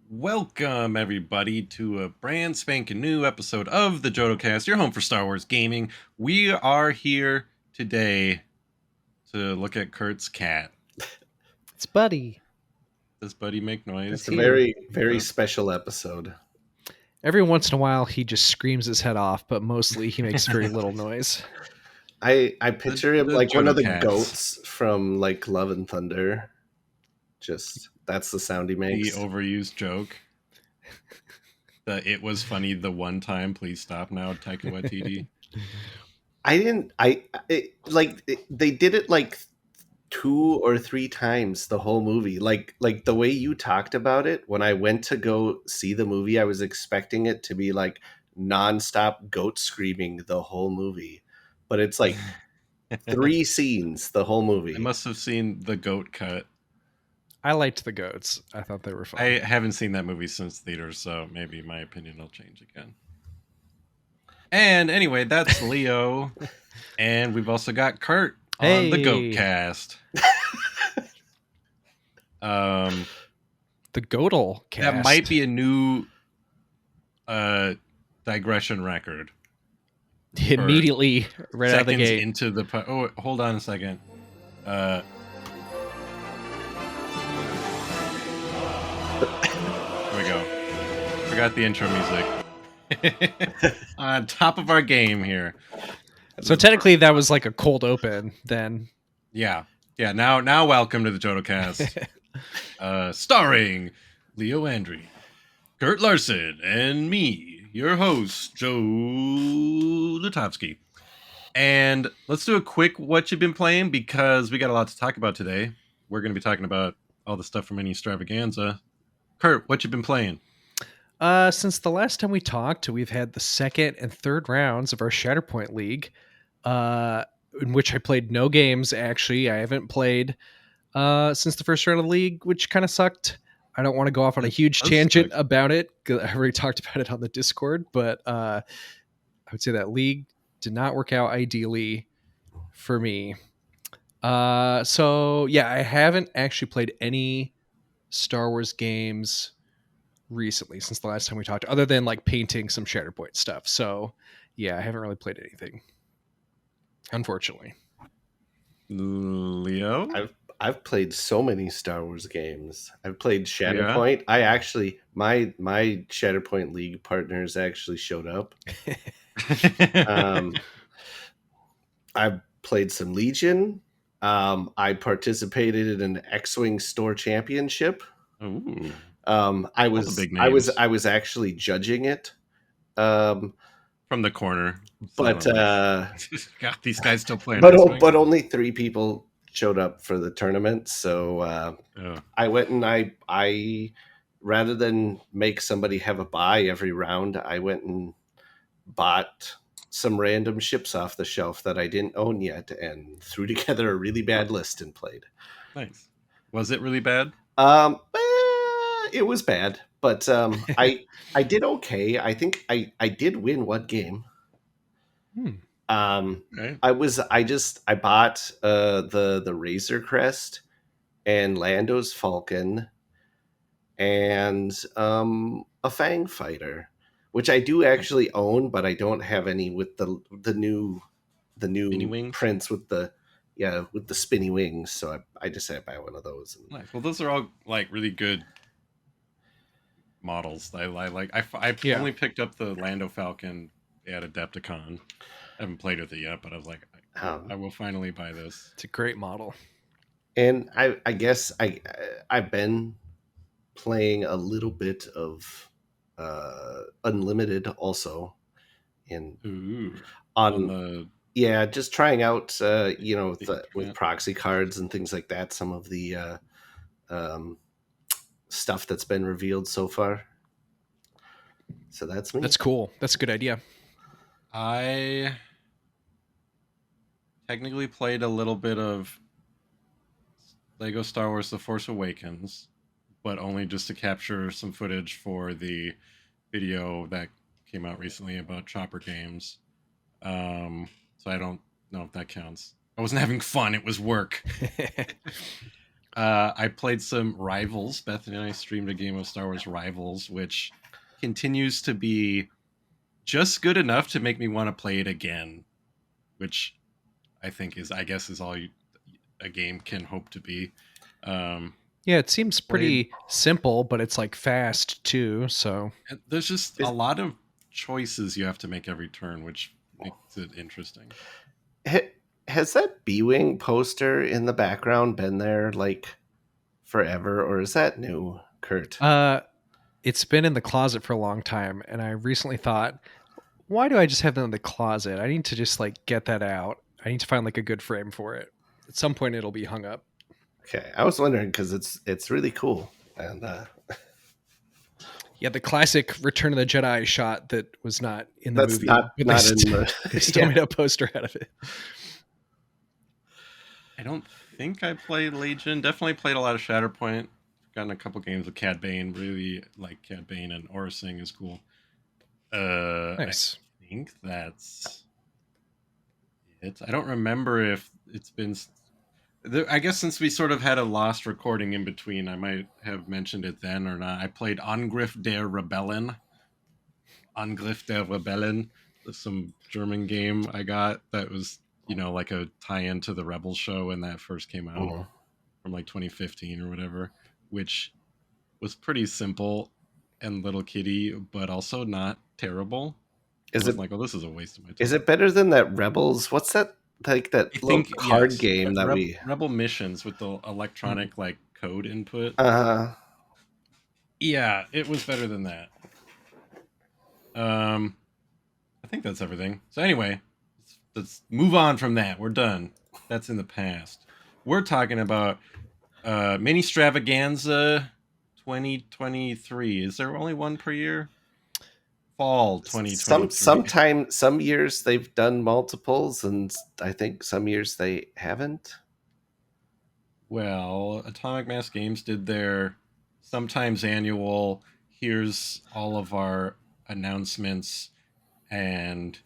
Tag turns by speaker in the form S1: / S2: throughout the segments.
S1: Welcome, everybody, to a brand spanking new episode of the Jodo Cast, your home for Star Wars gaming. We are here today to look at Kurt's cat.
S2: It's Buddy.
S1: Does Buddy make noise?
S3: It's a very special episode.
S2: Every once in a while, he just screams his head off, but mostly he makes very little noise.
S3: I picture him
S1: the
S3: like one of the
S1: Jodo cats.
S3: goats from like Love and Thunder. Just that's the sound he
S1: The
S3: makes.
S1: overused joke. It was funny the one time. Please stop now, Taika Waititi.
S3: They did it like 2 or 3 times the whole movie. Like the way you talked about it when I went to go see the movie, I was expecting it to be like nonstop goat screaming the whole movie. But it's like 3 scenes the whole movie.
S1: I must have seen the goat cut.
S2: I liked the goats. I thought they were fun.
S1: I haven't seen that movie since theaters, so maybe my opinion will change again. And anyway, that's Leo. And we've also got Kurt on the Goat Cast.
S2: The Goatle Cast.
S1: That might be a new digression record.
S2: Immediately, right out of the gate.
S1: Into the hold on a second. Here we go. Forgot the intro music. On top of our game here.
S2: So technically, that was like a cold open. Then,
S1: yeah. Now, welcome to the Jodo Cast, starring Leo Andry, Kurt Larson, and me, your host, Joe Lutovsky. And let's do a quick what you've been playing because we got a lot to talk about today. We're going to be talking about all the stuff from Ministravaganza. Kurt, what you been playing?
S2: Since the last time we talked, we've had the second and third rounds of our Shatterpoint League, in which I played no games. Actually, I haven't played since the first round of the league, which kind of sucked. I don't want to go off on a huge tangent about it because I already talked about it on the Discord, but I would say that league did not work out ideally for me. So yeah, I haven't actually played any Star Wars games recently since the last time we talked, other than like painting some Shatterpoint stuff. So yeah, I haven't really played anything, unfortunately.
S1: Leo,
S3: I've played so many Star Wars games. I've played Shatterpoint. Yeah. I actually my Shatterpoint League partners actually showed up. I've played some Legion. I participated in an X-Wing Store Championship.
S1: Ooh.
S3: I was actually judging it
S1: from the corner,
S3: but
S1: got these guys still playing.
S3: But only 3 people showed up for the tournament, so I went and I rather than make somebody have a bye every round, I went and bought some random ships off the shelf that I didn't own yet and threw together a really bad list and played.
S1: Nice. Was it really bad?
S3: It was bad, but I did okay. I think I did win one game.
S1: Okay.
S3: I bought the Razor Crest and Lando's Falcon and a Fang Fighter, which I do actually own, but I don't have any with the new prints with the spinny wings. So I just had to buy one of those.
S1: Nice. Well, those are all like really good models. I only picked up the Lando Falcon at Adepticon. I haven't played with it yet, but I was like, I will finally buy this.
S2: It's a great model.
S3: And I guess I've been playing a little bit of Unlimited also, just trying out with proxy cards and things like that. Some of the stuff that's been revealed so far. So that's me.
S2: That's cool. That's a good idea.
S1: I technically played a little bit of Lego Star Wars The Force Awakens, but only just to capture some footage for the video that came out recently about Chopper games. So I don't know if that counts. I wasn't having fun. It was work. I played some Rivals. Bethany and I streamed a game of Star Wars Rivals, which continues to be just good enough to make me want to play it again, which I think is all a game can hope to be.
S2: Yeah, it seems pretty simple, but it's like fast too. So
S1: there's just a lot of choices you have to make every turn, which makes it interesting.
S3: Has that B-Wing poster in the background been there like forever, or is that new, Kurt?
S2: It's been in the closet for a long time, and I recently thought, why do I just have that in the closet? I need to just like get that out. I need to find like a good frame for it. At some point, it'll be hung up.
S3: Okay, I was wondering because it's really cool, and
S2: yeah, the classic Return of the Jedi shot that was not in the movie.
S3: Not in the.
S2: They still made a poster out of it.
S1: I don't think I played Legion. Definitely played a lot of Shatterpoint. Gotten a couple games with Cad Bane. Really like Cad Bane, and Aura Singh is cool.
S2: Nice.
S1: I think that's it. I don't remember if it's been. I guess since we sort of had a lost recording in between, I might have mentioned it then or not. I played Angriff der Rebellen. Angriff der Rebellen. Some German game I got that was, like a tie-in to the Rebels show when that first came out from like 2015 or whatever, which was pretty simple and little kiddie, but also not terrible.
S3: Is it
S1: like, oh, this is a waste of my time.
S3: Is it better than that Rebels? What's that? Like that little card game that
S1: Rebel Missions with the electronic like code input. Yeah, it was better than that. I think that's everything. So anyway, let's move on from that. We're done. That's in the past. We're talking about Ministravaganza 2023. Is there only one per year? Fall 2023.
S3: Some years they've done multiples, and I think some years they haven't.
S1: Well, Atomic Mass Games did their sometimes annual, here's all of our announcements and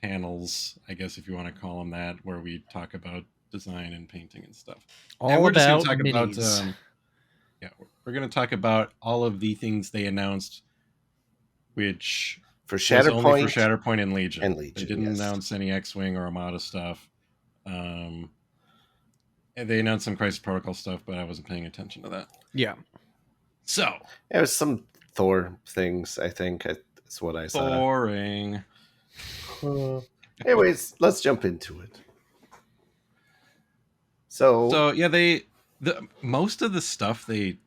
S1: panels, I guess if you want to call them that, where we talk about design and painting and stuff.
S2: We're just going to talk about
S1: we're going to talk about all of the things they announced, which
S3: for Shatterpoint
S1: and Legion. They didn't announce any X-Wing or Armada stuff. And they announced some Crisis Protocol stuff, but I wasn't paying attention to that.
S2: Yeah.
S1: So
S3: it was some Thor things, I think. That's what I saw.
S1: Boring.
S3: Anyways, let's jump into it. So
S1: yeah, most of the stuff they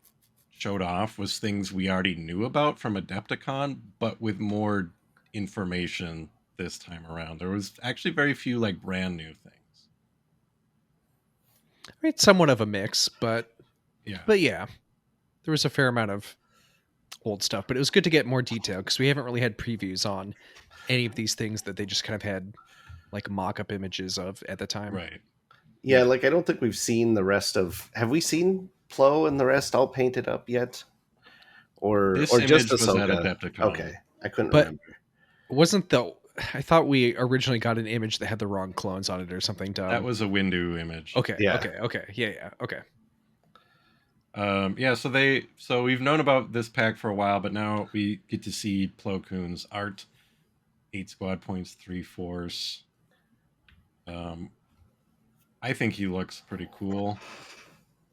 S1: showed off was things we already knew about from Adepticon, but with more information this time around. There was actually very few like brand new things.
S2: I mean, it's somewhat of a mix, but yeah, there was a fair amount of old stuff, but it was good to get more detail because we haven't really had previews on any of these things that they just kind of had like mock-up images of at the time.
S1: Right.
S3: Yeah, like I don't think we've seen the rest of. Have we seen Plo and the rest all painted up yet? Or just Ahsoka? Okay, I couldn't remember.
S2: Wasn't I thought we originally got an image that had the wrong clones on it or something dumb.
S1: That was a Windu image.
S2: Okay.
S3: Yeah.
S2: Okay. Yeah. Okay.
S1: So we've known about this pack for a while, but now we get to see Plo Koon's art. 8 squad points, 3 force. I think he looks pretty cool.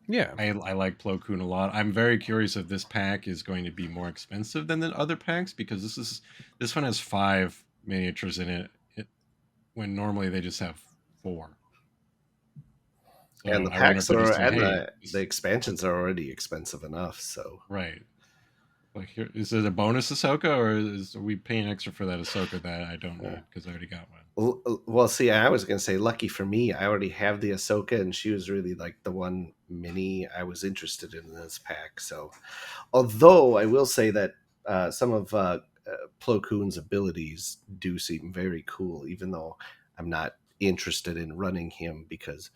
S2: Yeah.
S1: I like Plo Koon a lot. I'm very curious if this pack is going to be more expensive than the other packs, because this one has 5 miniatures in it, when normally they just have 4. So
S3: and the packs the expansions are already expensive enough. So
S1: right. Like, here, is it a bonus Ahsoka, or are we paying extra for that Ahsoka that I don't need because I already got one?
S3: Well, see, I was going to say, lucky for me, I already have the Ahsoka, and she was really like the one mini I was interested in this pack. So, although I will say that some of Plo Koon's abilities do seem very cool, even though I'm not interested in running him because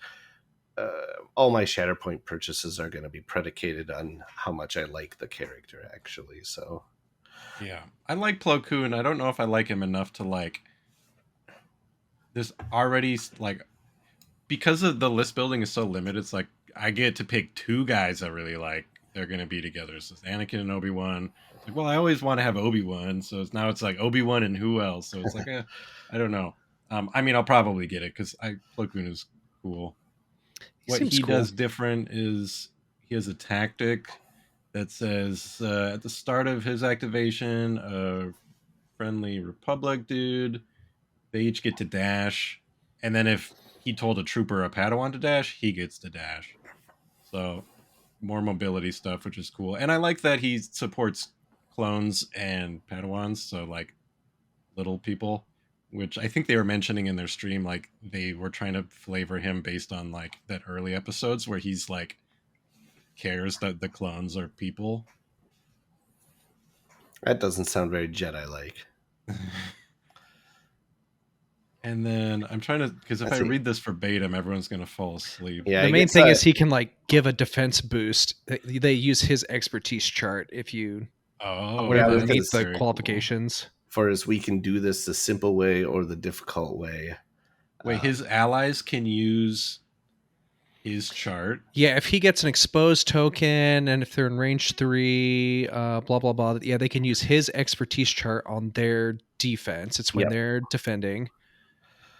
S3: all my Shatterpoint purchases are going to be predicated on how much I like the character, actually. So,
S1: yeah, I like Plo Koon. I don't know if I like him enough to like. There's already like, because of the list building is so limited. It's like I get to pick two guys I really like. They're going to be together. So it's Anakin and Obi-Wan. It's like, well, I always want to have Obi-Wan, so now it's like Obi-Wan and who else? So it's like, I don't know. I mean, I'll probably get it because Plo Koon is cool. What he does different is he has a tactic that says at the start of his activation, a friendly Republic dude, they each get to dash, and then if he told a trooper or a Padawan to dash, he gets to dash. So more mobility stuff, which is cool. And I like that he supports clones and Padawans, so like little people, which I think they were mentioning in their stream, like they were trying to flavor him based on like that early episodes where he's like cares that the clones are people.
S3: That doesn't sound very Jedi-like.
S1: And then I'm trying to, because if I read this verbatim, everyone's going to fall asleep.
S2: Yeah, the main thing is he can like give a defense boost. They use his expertise chart if you whatever meet the qualifications.
S3: Cool. For as we can do this the simple way or the difficult way.
S1: Wait, his allies can use his chart?
S2: Yeah, if he gets an exposed token and if they're in range 3, blah, blah, blah. Yeah, they can use his expertise chart on their defense. It's when they're defending.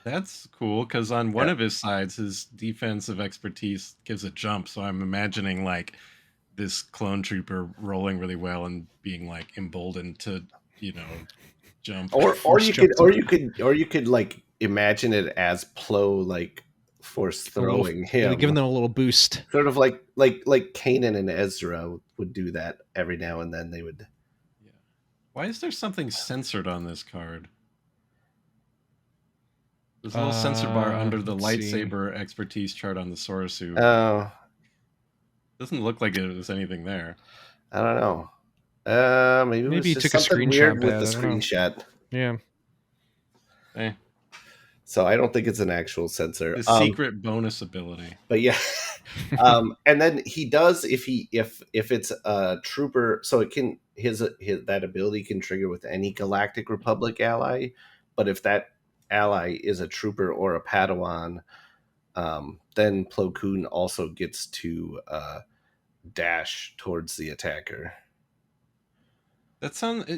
S1: That's cool, because on one of his sides, his defensive expertise gives a jump. So I'm imagining like this clone trooper rolling really well and being like emboldened to, jump.
S3: Or you could like imagine it as Plo like force throwing him,
S2: giving them a little boost.
S3: Sort of like Kanan and Ezra would do that every now and then. They would.
S1: Yeah. Why is there something censored on this card? There's a little sensor bar under the lightsaber expertise chart on the Sorosu.
S3: Oh.
S1: Doesn't look like it was anything there.
S3: I don't know. Maybe
S2: you took a screenshot
S3: with the screenshot.
S2: Yeah.
S3: So I don't think it's an actual sensor.
S1: The secret bonus ability.
S3: But yeah. And then he does if it's a trooper, so it can his that ability can trigger with any Galactic Republic ally, but if that ally is a trooper or a Padawan, then Plo Koon also gets to dash towards the attacker.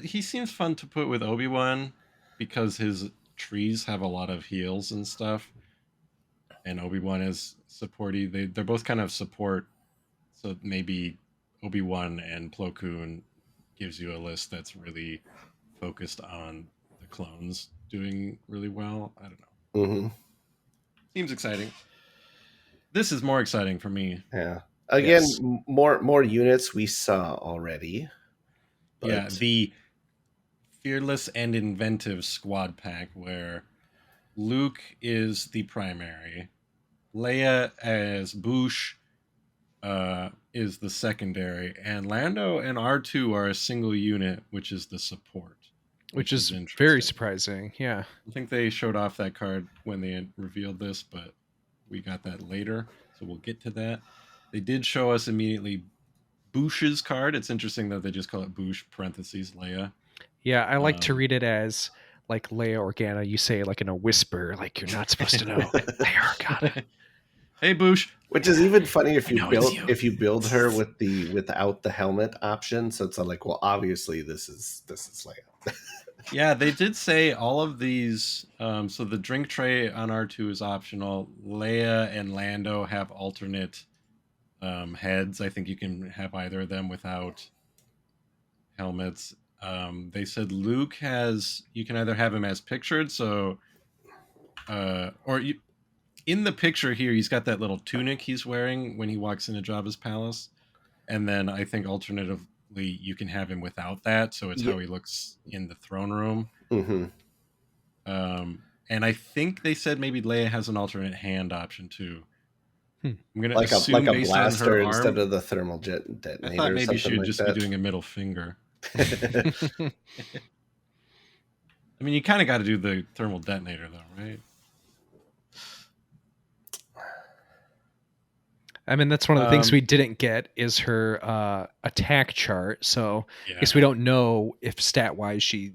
S1: He seems fun to put with Obi-Wan because his trees have a lot of heals and stuff, and Obi-Wan is supporty. They're both kind of support, so maybe Obi-Wan and Plo Koon gives you a list that's really focused on the clones doing really well. I don't know.
S3: Mm-hmm.
S1: Seems exciting. This is more exciting for me.
S3: Yeah. Again, more units we saw already.
S1: But... Yeah, the Fearless and Inventive squad pack where Luke is the primary, Leia as Boushh is the secondary, and Lando and R2 are a single unit, which is the support.
S2: Which is very surprising, yeah.
S1: I think they showed off that card when they revealed this, but we got that later, so we'll get to that. They did show us immediately Boushh's card. It's interesting that they just call it Boushh parentheses Leia.
S2: Yeah, I like to read it as like Leia Organa. You say it like in a whisper, like you're not supposed to know. Leia Organa.
S1: Hey Boushh.
S3: Which is even funny if you build her without the helmet option. So it's like, well, obviously this is Leia.
S1: Yeah, they did say all of these. So the drink tray on R2 is optional. Leia and Lando have alternate heads. I think you can have either of them without helmets. They said Luke you can either have him as pictured, so in the picture here, he's got that little tunic he's wearing when he walks into Jabba's palace, and then I think alternatively you can have him without that, so it's how he looks in the throne room.
S3: Mm-hmm.
S1: And I think they said maybe Leia has an alternate hand option too.
S2: I'm
S1: gonna
S3: like a blaster instead of the thermal jet detonator.
S1: I thought maybe she would
S3: like
S1: just
S3: that.
S1: be doing a middle finger. I mean, you kind of got to do the thermal detonator though, right?
S2: I mean, that's one of the things we didn't get is her attack chart. So I guess we don't know if stat-wise she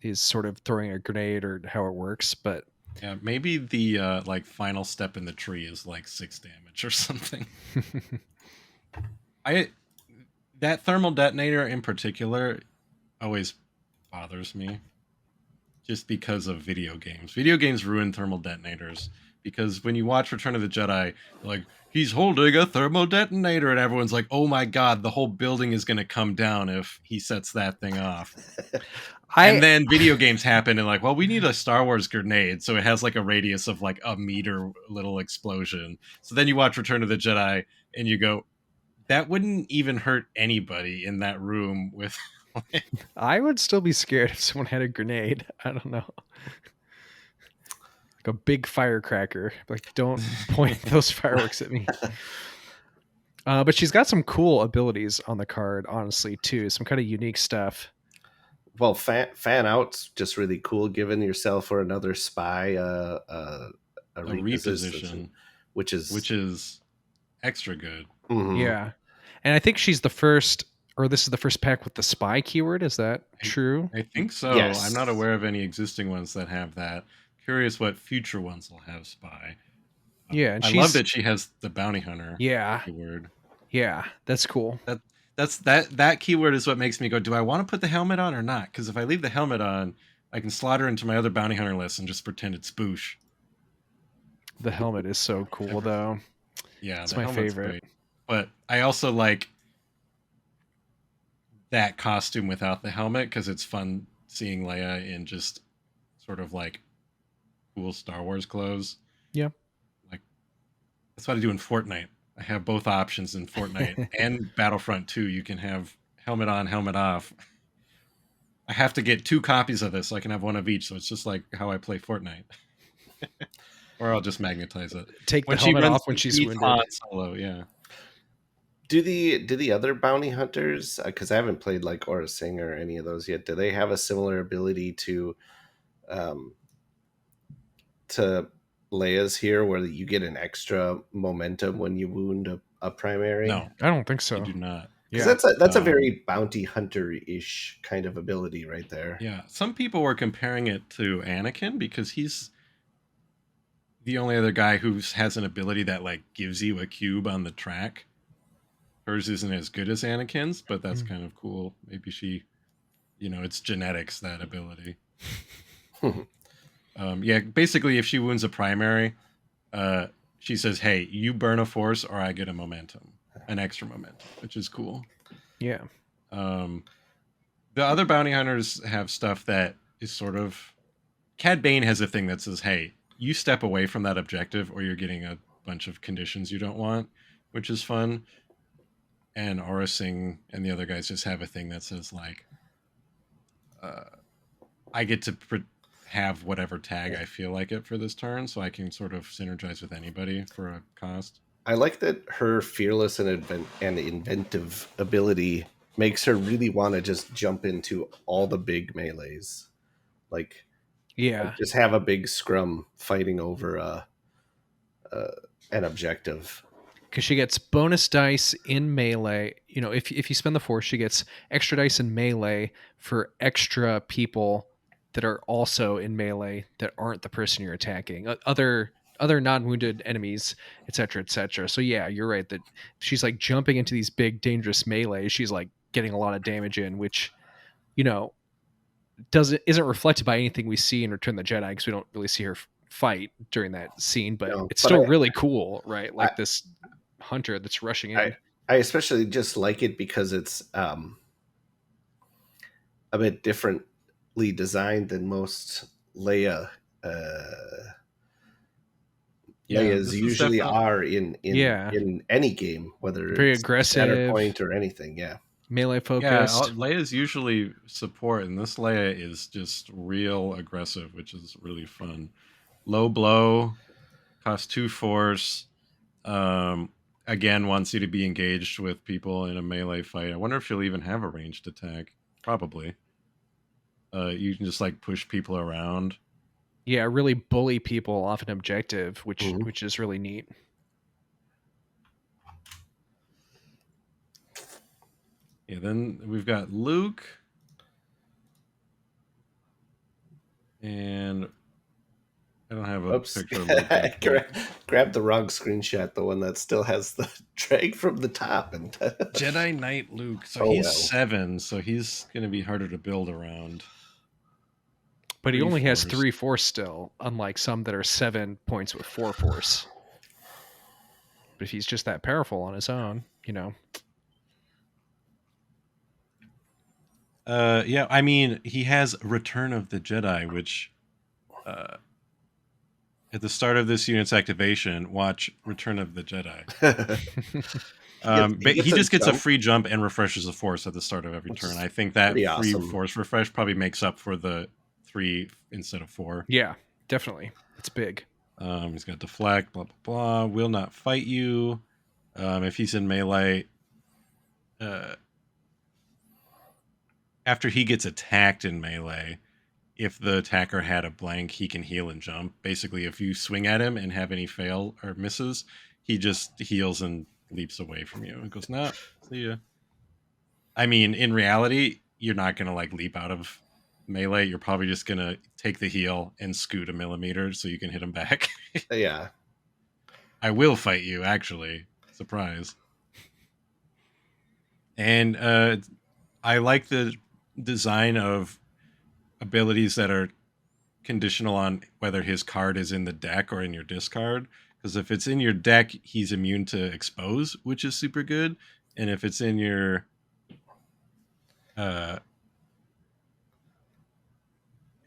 S2: is sort of throwing a grenade or how it works. But
S1: Yeah, maybe the like final step in the tree is like 6 damage or something. I that thermal detonator in particular always bothers me just because of video games. Video games ruin thermal detonators because when you watch Return of the Jedi, like he's holding a thermal detonator and everyone's like, "Oh my god, the whole building is going to come down if he sets that thing off." And then video games happen and like, well, we need a Star Wars grenade, so it has like a radius of like a meter little explosion. So then you watch Return of the Jedi and you go, that wouldn't even hurt anybody in that room with
S2: I would still be scared if someone had a grenade. I don't know. Like a big firecracker. Like, don't point those fireworks at me. But she's got some cool abilities on the card, honestly, too. Some kind of unique stuff.
S3: Well, fan out's just really cool. Giving yourself or another spy a reposition, which
S1: is extra good.
S3: Mm-hmm.
S2: Yeah, and I think she's the first, or this is the first pack with the spy keyword. Is that true?
S1: I think so.
S3: Yes.
S1: I'm not aware of any existing ones that have that. Curious what future ones will have spy.
S2: Yeah, and
S1: I love that she has the bounty hunter. Keyword.
S2: Yeah, that's cool.
S1: That keyword is what makes me go, do I want to put the helmet on or not? Because if I leave the helmet on, I can slot her into my other bounty hunter list and just pretend it's Boosh.
S2: The helmet is so cool, though.
S1: Yeah,
S2: it's my favorite.
S1: Great. But I also like that costume without the helmet because it's fun seeing Leia in just sort of like cool Star Wars clothes.
S2: Yeah.
S1: Like, that's what I do in Fortnite. I have both options in Fortnite and Battlefront 2. You can have helmet on, helmet off. I have to get 2 copies of this so I can have one of each. So it's just like how I play Fortnite. Or I'll just magnetize it.
S2: Take the helmet off when she's wounded.
S1: Solo, yeah.
S3: Do the other bounty hunters, because I haven't played like Aura Singh or any of those yet, do they have a similar ability to Leia's here, where you get an extra momentum when you wound a primary?
S1: No,
S2: I don't think so.
S1: I do not.
S3: Because that's a very bounty hunter-ish kind of ability right there.
S1: Yeah, some people were comparing it to Anakin because he's the only other guy who has an ability that like gives you a cube on the track. Hers isn't as good as Anakin's, but that's kind of cool. Maybe she, it's genetics, that ability. Yeah, basically, if she wounds a primary, she says, "Hey, you burn a force, or I get a momentum, an extra momentum," which is cool.
S2: Yeah.
S1: The other bounty hunters have stuff that is sort of. Cad Bane has a thing that says, "Hey, you step away from that objective, or you're getting a bunch of conditions you don't want," which is fun. And Aura Singh and the other guys just have a thing that says like, I get to have whatever tag I feel like it for this turn, so I can sort of synergize with anybody for a cost.
S3: I like that her fearless and inventive ability makes her really want to just jump into all the big melees. Like, just have a big scrum fighting over an objective.
S2: Because she gets bonus dice in melee. If you spend the force, she gets extra dice in melee for extra people that are also in melee that aren't the person you're attacking. Other non-wounded enemies, etc., etc. So yeah, you're right that she's like jumping into these big dangerous melees. She's like getting a lot of damage in, which isn't reflected by anything we see in Return of the Jedi because we don't really see her fight during that scene. But it's still really cool, right? Like this hunter that's rushing in.
S3: I especially just like it because it's a bit differently designed than most Leia. Leia's usually are in any game, whether
S2: very
S3: it's
S2: aggressive,
S3: Shatterpoint or anything. Yeah,
S2: melee focused.
S1: Yeah, Leia's usually support, and this Leia is just real aggressive, which is really fun. Low blow, cost 2 force. Again, wants you to be engaged with people in a melee fight. I wonder if she'll even have a ranged attack. Probably. You can just like push people around.
S2: Yeah, really bully people off an objective, which is really neat.
S1: Yeah, then we've got Luke. And I don't have a
S3: Oops.
S1: picture of Luke.
S3: Grab the wrong screenshot, the one that still has the drag from the top. And
S1: Jedi Knight Luke. So
S3: Oh,
S1: he's
S3: well.
S1: 7, so he's going to be harder to build around.
S2: But he
S1: 3
S2: only has
S1: force.
S2: 3 force still, unlike some that are 7 points with 4 force. But if he's just that powerful on his own, you know.
S1: Yeah, I mean, he has Return of the Jedi, which at the start of this unit's activation, watch Return of the Jedi. But he just gets a free jump and refreshes the force at the start of every turn. I think that free
S3: awesome.
S1: force refresh probably makes up for the 3 instead of 4.
S2: Yeah, definitely. It's big.
S1: He's got deflect, blah, blah, blah. Will not fight you. If he's in melee, after he gets attacked in melee, if the attacker had a blank, he can heal and jump. Basically, if you swing at him and have any fail or misses, he just heals and leaps away from you. It goes, nah, see ya. I mean, in reality, you're not going to like leap out of melee. You're probably just going to take the heal and scoot a millimeter so you can hit him back.
S3: Yeah.
S1: I will fight you, actually. Surprise. And I like the design of abilities that are conditional on whether his card is in the deck or in your discard. Because if it's in your deck, he's immune to expose, which is super good. And if it's in your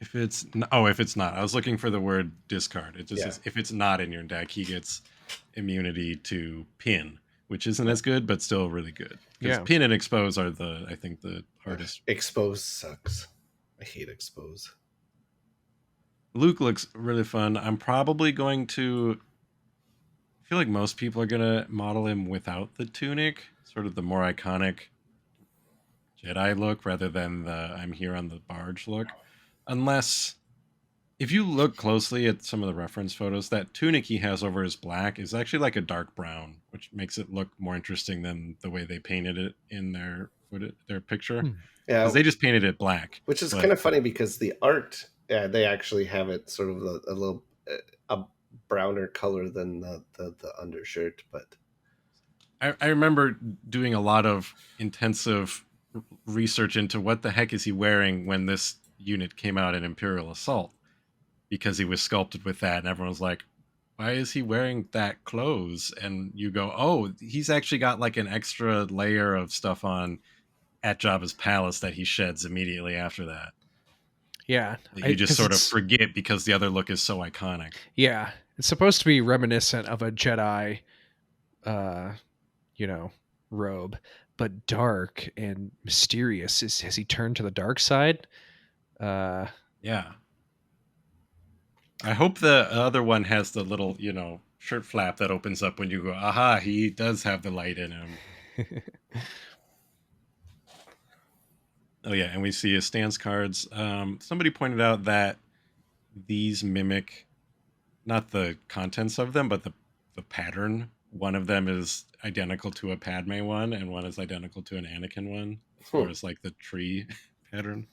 S1: if it's not, I was looking for the word discard. It just says if it's not in your deck, he gets immunity to pin, which isn't as good, but still really good. Because pin and expose are I think the hardest.
S3: Expose sucks. I hate expose.
S1: Luke looks really fun. I'm probably going to. I feel like most people are gonna model him without the tunic, sort of the more iconic Jedi look, rather than the I'm here on the barge look. Unless, if you look closely at some of the reference photos, that tunic he has over his black is actually like a dark brown, which makes it look more interesting than the way they painted it in their picture.
S3: Yeah,
S1: because they just painted it black,
S3: which is kind of funny because the art, they actually have it sort of a little a browner color than the undershirt. But
S1: I remember doing a lot of intensive research into what the heck is he wearing when this unit came out in Imperial Assault, because he was sculpted with that, and everyone was like, why is he wearing that clothes? And you go, oh, he's actually got like an extra layer of stuff on at Jabba's palace that he sheds immediately after that.
S2: Yeah.
S1: You just sort of forget because the other look is so iconic.
S2: Yeah. It's supposed to be reminiscent of a Jedi, robe, but dark and mysterious. Has he turned to the dark side?
S1: Yeah. I hope the other one has the little, shirt flap that opens up when you go, aha, he does have the light in him. Oh, yeah, and we see his stance cards. Somebody pointed out that these mimic not the contents of them, but the pattern. One of them is identical to a Padme one, and one is identical to an Anakin one, as far as like the tree pattern.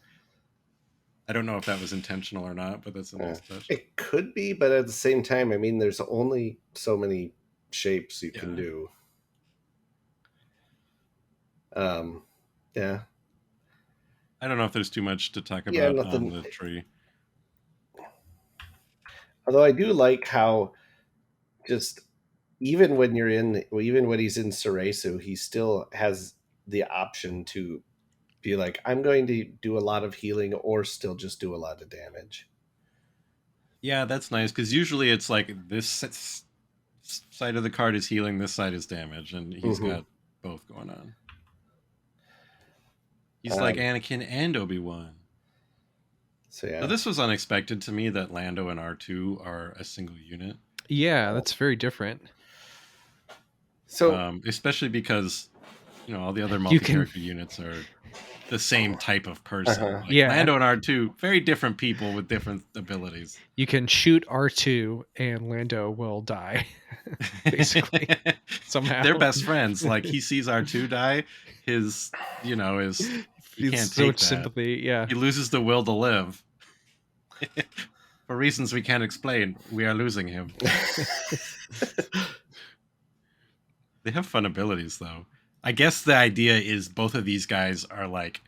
S1: I don't know if that was intentional or not, but that's a nice touch.
S3: It could be, but at the same time, I mean, there's only so many shapes you can do. Yeah.
S1: I don't know if there's too much to talk about on the tree.
S3: Although I do like how just even when he's in Ceresu, he still has the option to be like, I'm going to do a lot of healing or still just do a lot of damage.
S1: Yeah, that's nice, because usually it's like this side of the card is healing, this side is damage, and he's got both going on. He's like Anakin and Obi-Wan.
S3: So yeah.
S1: So this was unexpected to me that Lando and R2 are a single unit.
S2: Yeah, that's very different.
S3: So
S1: especially because all the other multi-character units are the same type of person. Like Lando and R2, very different people with different abilities.
S2: You can shoot R2 and Lando will die. Basically. Somehow.
S1: They're best friends. Like he sees R2 die, his he can't
S2: so
S1: take
S2: much
S1: that.
S2: sympathy. Yeah.
S1: He loses the will to live. For reasons we can't explain, we are losing him. They have fun abilities, though. I guess the idea is both of these guys are like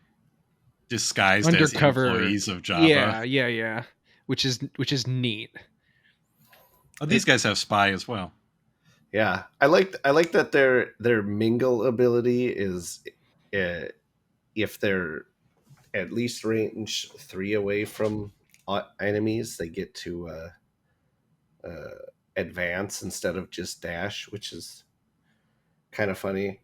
S1: disguised
S2: Undercover
S1: as employees of Jabba.
S2: Yeah. Which is neat.
S1: Oh, these guys have spy as well.
S3: Yeah, I like that their mingle ability is if they're at least range 3 away from enemies, they get to advance instead of just dash, which is kind of funny.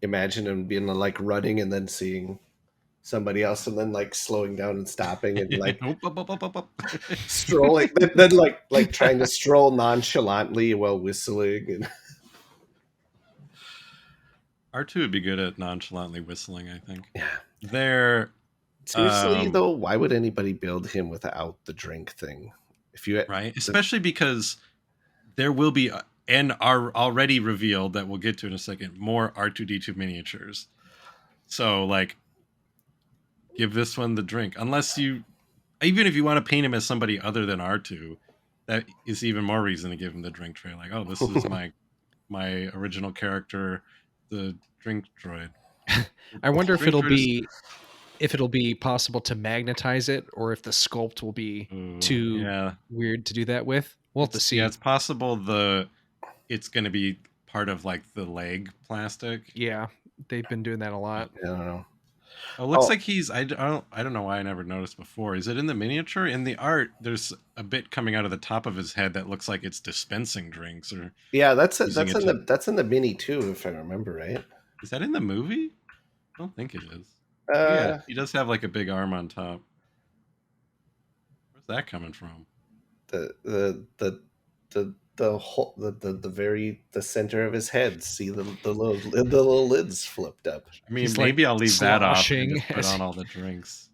S3: Imagine them being like running and then seeing somebody else and then like slowing down and stopping and like strolling, then like trying to stroll nonchalantly while whistling. And
S1: R2 would be good at nonchalantly whistling, I think.
S3: yeah,
S1: They're
S3: seriously though, why would anybody build him without the drink thing? If you
S1: right, especially because there will be and are already revealed that we'll get to in a second more R2D2 miniatures. So like, give this one the drink, unless you, even if you want to paint him as somebody other than R2, that is even more reason to give him the drink tray. Like, oh, this is my original character, the drink droid.
S2: I wonder if it'll be possible to magnetize it, or if the sculpt will be too weird to do that with. We'll have to see.
S1: Yeah, it's possible it's going to be part of like the leg plastic.
S2: Yeah, they've been doing that a lot.
S3: I don't know.
S1: Oh, it looks like he's. I don't know why I never noticed before. Is it in the miniature? In the art, there's a bit coming out of the top of his head that looks like it's dispensing drinks. Or
S3: yeah, that's in the mini too, if I remember right.
S1: Is that in the movie? I don't think it is. Yeah, he does have like a big arm on top. Where's that coming from?
S3: The whole the center of his head. See the little lids flipped up.
S1: I mean, maybe I'll leave that off and just put on all the drinks.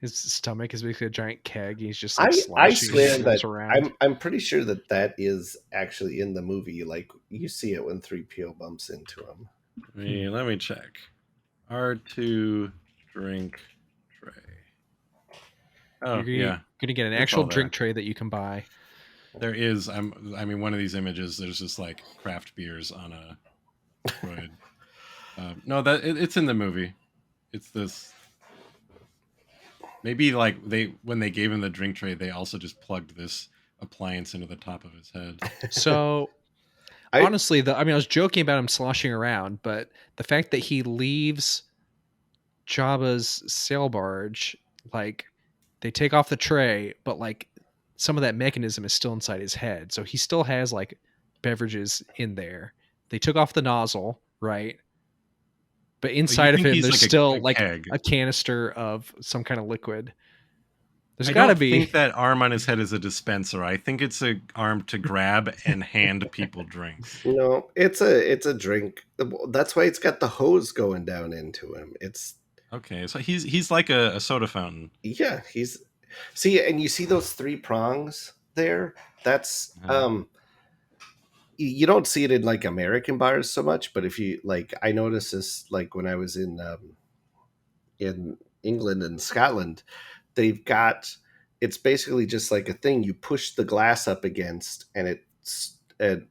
S2: His stomach is basically a giant keg. He's just
S3: like I swear that
S2: around.
S3: I'm pretty sure that is actually in the movie. Like you see it when 3PO bumps into him.
S1: Let me check. R2 drink tray. Oh,
S2: you're gonna get an actual drink tray that you can buy.
S1: There is. I mean, one of these images. There's just like craft beers on a droid. No, it's in the movie. It's this. Maybe like when they gave him the drink tray, they also just plugged this appliance into the top of his head.
S2: So. Honestly, I was joking about him sloshing around, but the fact that he leaves Jabba's sail barge, like they take off the tray, but like some of that mechanism is still inside his head. So he still has like beverages in there. They took off the nozzle, right? But inside of him, there's still like a canister of some kind of liquid. There's got to be.
S1: I think that arm on his head is a dispenser. I think it's an arm to grab and hand people drinks.
S3: No, it's a drink. That's why it's got the hose going down into him. It's
S1: okay. So he's like a soda fountain.
S3: Yeah, and you see those 3 prongs there. That's you don't see it in like American bars so much, but if you like, I noticed this like when I was in England and Scotland. They've got, it's basically just like a thing you push the glass up against, and it's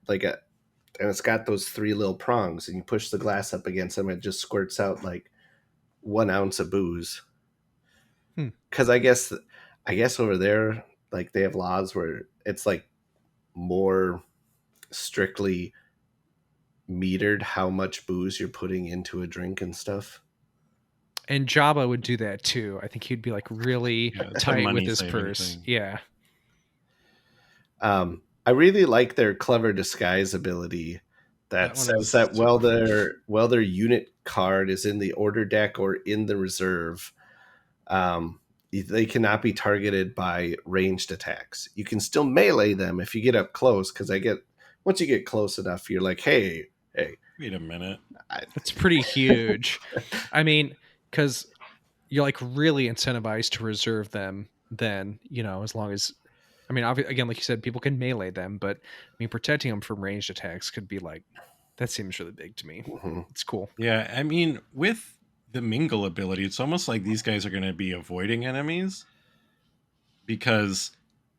S3: got those 3 little prongs, and you push the glass up against them, and it just squirts out like 1 ounce of booze. Because I guess over there, like they have laws where it's like more strictly metered how much booze you're putting into a drink and stuff.
S2: And Jabba would do that too. I think he'd be like really tight with his purse. Thing. Yeah.
S3: I really like their clever disguise ability that says that while their unit card is in the order deck or in the reserve, they cannot be targeted by ranged attacks. You can still melee them if you get up close, because once you get close enough, you're like, hey.
S1: Wait a minute.
S2: It's pretty huge. I mean, because you're like really incentivized to reserve them then, as long as, I mean, again, like you said, people can melee them, but I mean, protecting them from ranged attacks could be like, that seems really big to me. Mm-hmm. It's cool.
S1: Yeah. I mean, with the mingle ability, it's almost like these guys are going to be avoiding enemies, because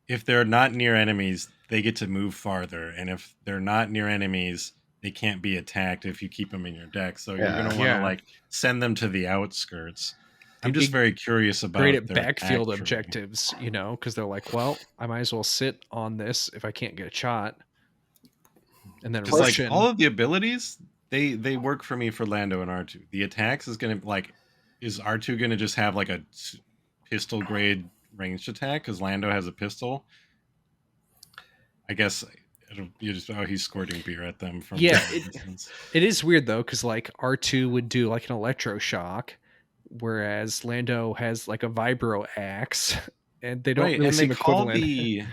S1: if they're not near enemies, they get to move farther, and if they're not near enemies, they can't be attacked if you keep them in your deck. So you're going to want to like send them to the outskirts. I'm just very curious about
S2: great at
S1: their
S2: backfield
S1: attack
S2: objectives, you know, because they're like, well, I might as well sit on this if I can't get a shot, and then
S1: like all of the abilities, they work for me for Lando and R2. The attacks is going to like, is R2 going to just have like a pistol grade ranged attack because Lando has a pistol? I guess you just he's squirting beer at them from
S2: it is weird though, because like R2 would do like an electroshock, whereas Lando has like a vibro axe, and they don't really seem equivalent.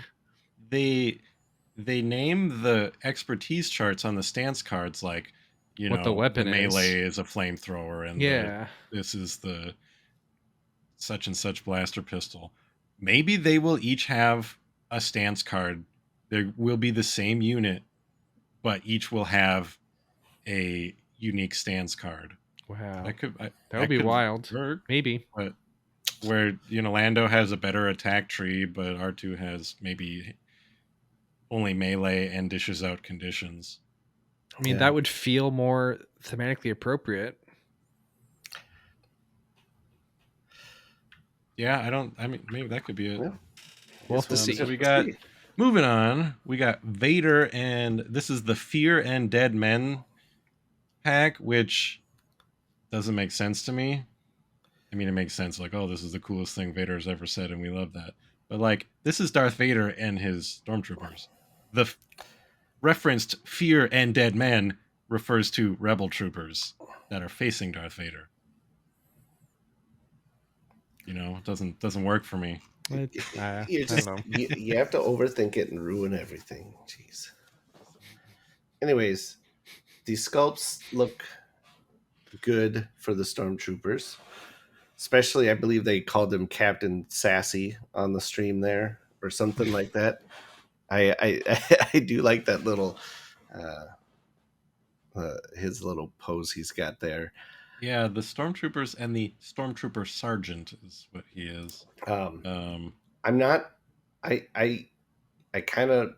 S1: They name the expertise charts on the stance cards like, you
S2: what
S1: know,
S2: the weapon
S1: melee is a flamethrower, and this is the such and such blaster pistol. Maybe they will each have a stance card. There will be the same unit, but each will have a unique stance card.
S2: Wow,
S1: that
S2: would be wild.
S1: Work,
S2: maybe,
S1: but where, you know, Lando has a better attack tree, but R2 has maybe only melee and dishes out conditions.
S2: I mean, that would feel more thematically appropriate.
S1: Yeah, I mean, maybe that could be it.
S2: Yeah. We'll have to see.
S1: So we got, moving on, we got Vader, and this is the Fear and Dead Men pack, which doesn't make sense to me. I mean, it makes sense, like, oh, this is the coolest thing Vader's ever said, and we love that. But, like, this is Darth Vader and his stormtroopers. The referenced Fear and Dead Men refers to rebel troopers that are facing Darth Vader. You know, it doesn't work for me.
S3: You have to overthink it and ruin everything. Jeez. Anyways, these sculpts look good for the stormtroopers. Especially, I believe they called him Captain Sassy on the stream there, or something like that. I do like that little his little pose he's got there.
S1: Yeah, the stormtroopers and the stormtrooper sergeant is what he is.
S3: I'm not. I kind of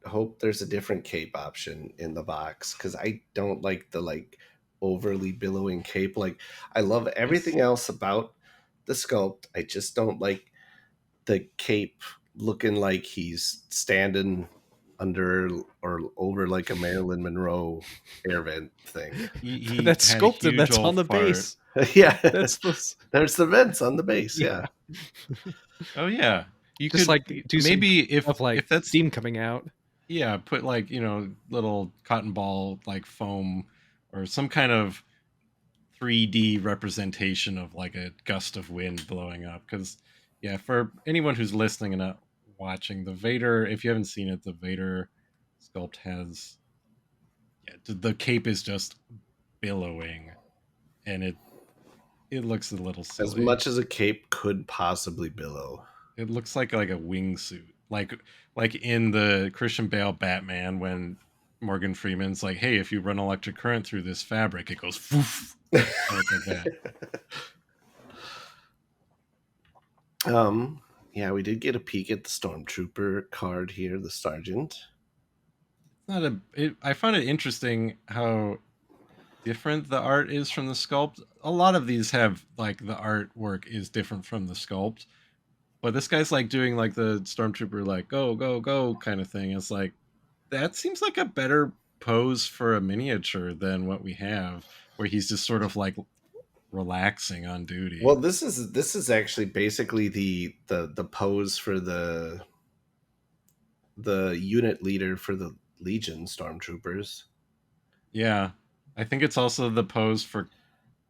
S3: hope there's a different cape option in the box, because I don't like the like overly billowing cape. Like, I love everything else about the sculpt. I just don't like the cape looking like he's standing under or over like a Marilyn Monroe air vent thing.
S2: That's sculpted. That's on the base.
S3: Yeah, there's the vents on the base. Yeah.
S1: Oh yeah,
S2: you just could like do
S1: maybe
S2: if that's steam coming out.
S1: Yeah, put like, you know, little cotton ball like foam or some kind of 3D representation of like a gust of wind blowing up. Because yeah, for anyone who's listening and not watching, the Vader, if you haven't seen it, the Vader sculpt has, the cape is just billowing, and it looks a little silly.
S3: As much as a cape could possibly billow.
S1: It looks like a wingsuit, like in the Christian Bale Batman, when Morgan Freeman's like, "Hey, if you run electric current through this fabric, it goes foof." Like that.
S3: Yeah, we did get a peek at the stormtrooper card here, the sergeant.
S1: I found it interesting how different the art is from the sculpt. A lot of these have like the artwork is different from the sculpt, but this guy's like doing like the stormtrooper like go go go kind of thing. It's like, that seems like a better pose for a miniature than what we have, where he's just sort of like relaxing on duty.
S3: Well, this is actually basically the pose for the unit leader for the Legion stormtroopers.
S1: Yeah, I think it's also the pose for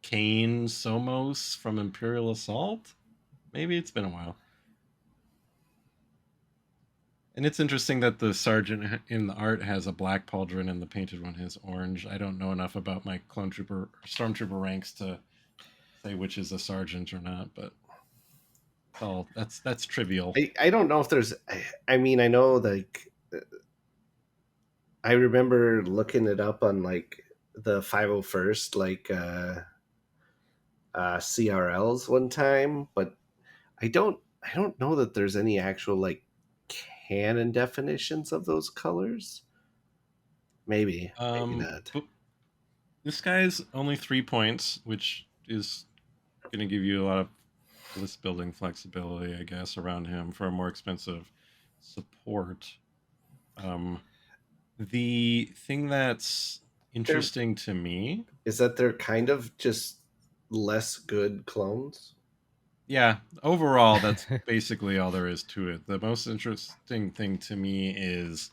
S1: Kane Somos from Imperial Assault. Maybe, it's been a while. And it's interesting that the sergeant in the art has a black pauldron and the painted one has orange. I don't know enough about my clone trooper or stormtrooper ranks to say which is a sergeant or not, but that's trivial.
S3: I don't know if there's. I mean, I know like I remember looking it up on like the 501st like CRLs one time, but I don't I don't know that there's any actual like canon definitions of those colors. Maybe not.
S1: This guy's only 3 points, which is going to give you a lot of list building flexibility, I guess, around him for a more expensive support. The thing that's interesting to me
S3: is that they're kind of just less good clones.
S1: Yeah, overall, that's basically all there is to it. The most interesting thing to me is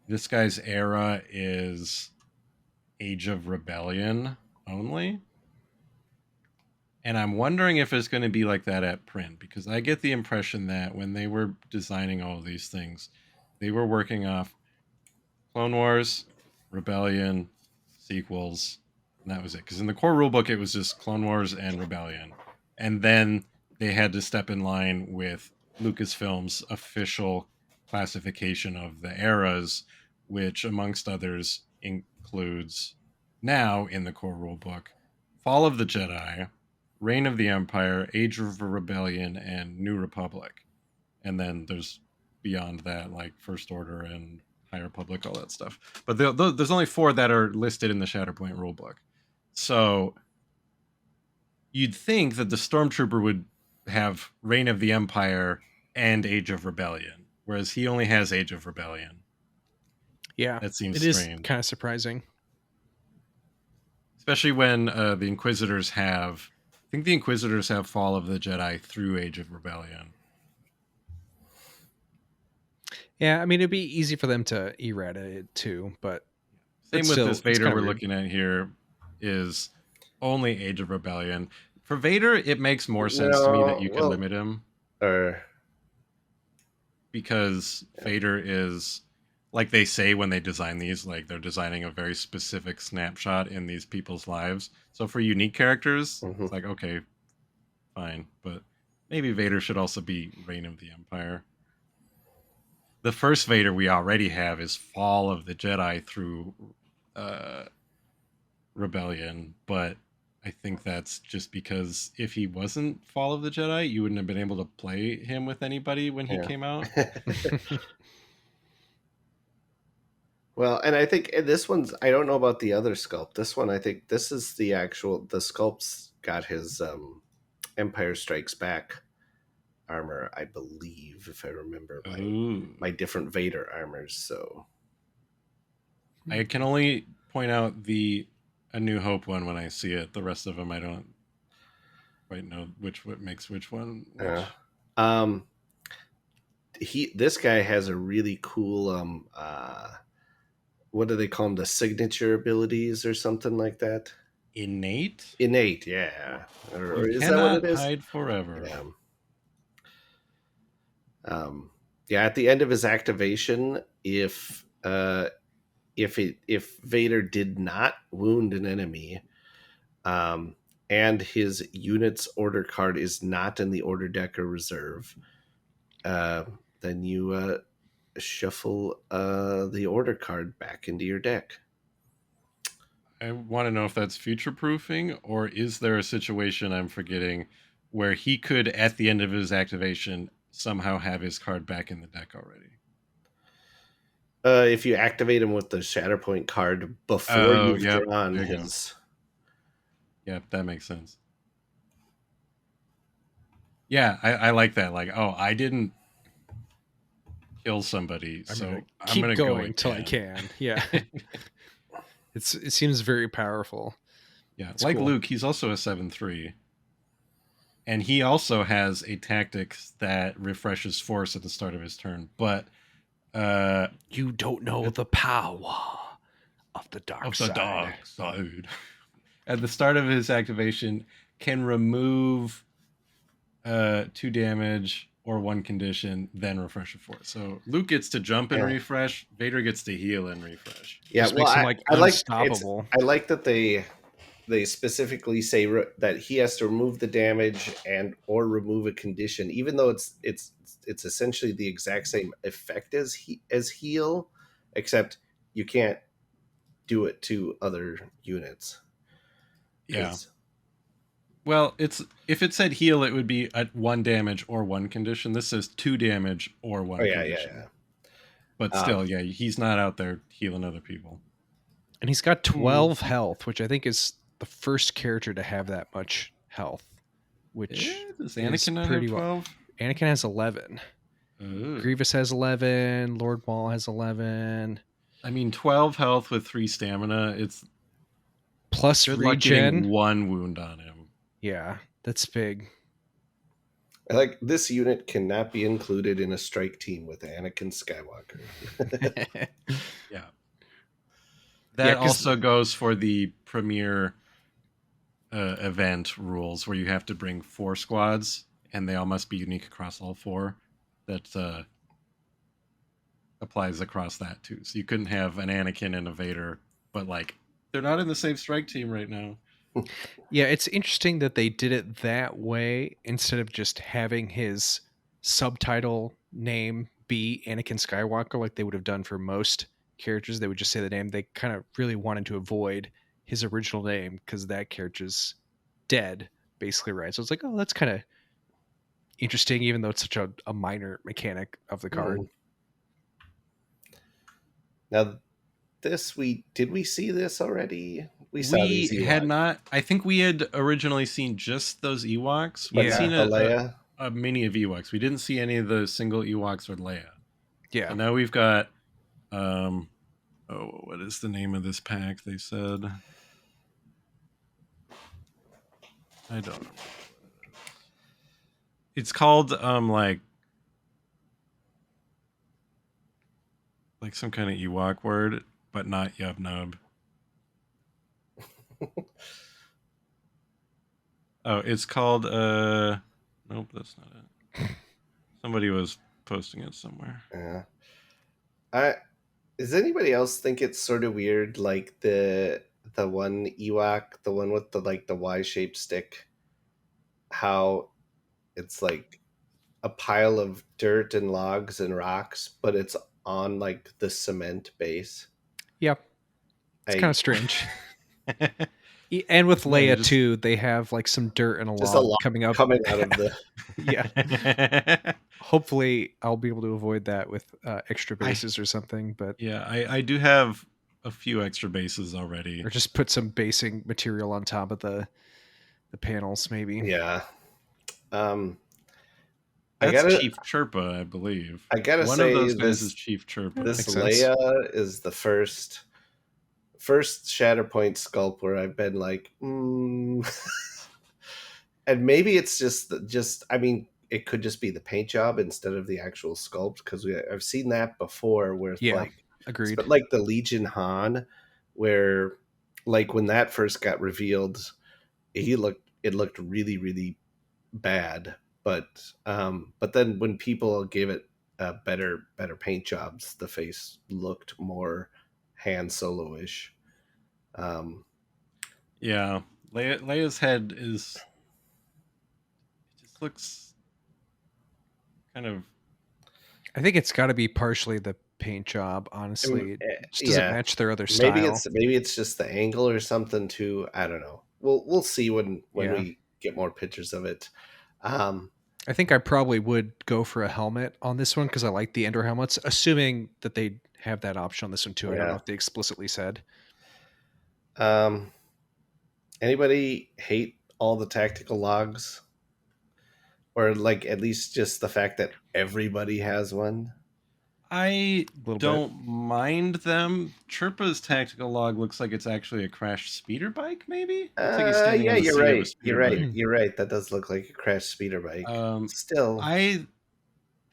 S1: this guy's era is Age of Rebellion only. And I'm wondering if it's going to be like that at print, because I get the impression that when they were designing all of these things, they were working off Clone Wars, Rebellion, sequels, and that was it. Because in the core rulebook, it was just Clone Wars and Rebellion. And then they had to step in line with Lucasfilm's official classification of the eras, which, amongst others, includes now in the core rulebook Fall of the Jedi, Reign of the Empire, Age of Rebellion, and New Republic. And then there's beyond that, like First Order and High Republic, all that stuff. But there's only 4 that are listed in the Shatterpoint rulebook. So you'd think that the Stormtrooper would have Reign of the Empire and Age of Rebellion, whereas he only has Age of Rebellion.
S2: Yeah,
S1: that seems
S2: it
S1: strange.
S2: Is kind of surprising,
S1: especially when the Inquisitors have. I think the Inquisitors have Fall of the Jedi through Age of Rebellion.
S2: Yeah, I mean, it'd be easy for them to errata it too, but
S1: same with this Vader we're looking at here is only Age of Rebellion. For Vader, it makes more sense to me that you could limit him. Because Vader is, like they say when they design these, like they're designing a very specific snapshot in these people's lives. So for unique characters, it's like, okay, fine. But maybe Vader should also be Reign of the Empire. The first Vader we already have is Fall of the Jedi through Rebellion, but I think that's just because if he wasn't Fall of the Jedi, you wouldn't have been able to play him with anybody when he came out.
S3: Well, and I think this one's, I don't know about the other sculpt. This one, I think this is the sculpt's got his Empire Strikes Back armor, I believe, if I remember my different Vader armors. So
S1: I can only point out A New Hope one when I see it. The rest of them I don't quite know what makes which one.
S3: This guy has a really cool what do they call them? The signature abilities or something like that.
S1: Innate,
S3: yeah. Or
S1: you
S3: is that what it is?
S1: Hide forever.
S3: Yeah. At the end of his activation, if Vader did not wound an enemy, and his unit's order card is not in the order deck or reserve, then you shuffle the order card back into your deck.
S1: I want to know if that's future proofing, or is there a situation I'm forgetting where he could, at the end of his activation, somehow have his card back in the deck already?
S3: If you activate him with the Shatterpoint card before you've drawn his.
S1: Yeah, that makes sense. Yeah, I like that. Like, I didn't kill somebody, so I'm gonna
S2: go until I can. Yeah. It seems very powerful.
S1: Yeah, it's like cool. Luke, he's also a 7/3. And he also has a tactics that refreshes force at the start of his turn. But
S2: you don't know the power of the dark side.
S1: At the start of his activation, can remove 2 damage or 1 condition, then refresh a force. So Luke gets to jump and refresh. Vader gets to heal and refresh.
S3: Yeah, makes him unstoppable. I like that they specifically say that he has to remove the damage and or remove a condition, even though it's essentially the exact same effect as heal, except you can't do it to other units.
S1: Yeah. Well, it's if it said heal, it would be at 1 damage or 1 condition. This says 2 damage or 1
S3: Oh yeah,
S1: condition.
S3: yeah.
S1: But still, yeah, he's not out there healing other people.
S2: And he's got 12 health, which I think is the first character to have that much health. Which
S1: does Anakin not have 12?
S2: Anakin has 11.
S1: Ooh.
S2: Grievous has 11. Lord Maul has 11.
S1: I mean, 12 health with 3 stamina. It's
S2: plus
S1: good
S2: regen.
S1: Luck getting 1 wound on him.
S2: Yeah, that's big.
S3: Like, this unit cannot be included in a strike team with Anakin Skywalker.
S1: Yeah. That also goes for the premier event rules where you have to bring 4 squads and they all must be unique across all 4. That applies across that too. So you couldn't have an Anakin and a Vader, but like they're not in the same strike team right now.
S2: Yeah, it's interesting that they did it that way instead of just having his subtitle name be Anakin Skywalker like they would have done for most characters. They would just say the name. They kind of really wanted to avoid his original name because that character's dead, basically, right? So it's like, oh, that's kind of interesting, even though it's such a minor mechanic of the card.
S3: Now, did we see this already?
S1: We had not. I think we had originally seen just those Ewoks. We'd seen a mini of Ewoks. We didn't see any of the single Ewoks with Leia.
S2: Yeah.
S1: And now we've got what is the name of this pack? They said, I don't know. It's called like some kind of Ewok word, but not Yub Nub. Oh, it's called nope, that's not it. Somebody was posting it somewhere.
S3: Yeah. Does anybody else think it's sort of weird, like the one Ewok, the one with the Y-shaped stick, how it's like a pile of dirt and logs and rocks, but it's on like the cement base?
S2: Yeah. It's kind of strange. And with Leia too, they have like some dirt and a log coming out of the yeah. Hopefully I'll be able to avoid that with extra bases or something, but
S1: yeah, I do have a few extra bases already,
S2: or just put some basing material on top of the panels maybe.
S3: Yeah.
S1: That's Chief Chirpa, I believe.
S3: I gotta
S1: one
S3: say,
S1: of those guys is Chief Chirpa.
S3: This Leia is the first Shatterpoint sculpt where I've been like, and maybe it's just I mean, it could just be the paint job instead of the actual sculpt, because I've seen that before where it's
S2: agreed.
S3: But like the Legion Han, where like when that first got revealed, it looked really, really bad. But then when people gave it better paint jobs, the face looked more Han Solo-ish.
S1: Yeah, Leia's head it just looks kind of.
S2: I think it's got to be partially the paint job. Honestly, it just doesn't match their other style.
S3: Maybe it's just the angle or something too. I don't know. We'll see when we get more pictures of it.
S2: I think I probably would go for a helmet on this one because I like the Endor helmets, assuming that they have that option on this one too. I don't know if they explicitly said.
S3: Anybody hate all the tactical logs? Or like at least just the fact that everybody has one?
S1: I don't mind them. Chirpa's tactical log looks like it's actually a crashed speeder bike, maybe?
S3: Yeah, you're right. You're right. That does look like a crashed speeder bike. Still,
S1: I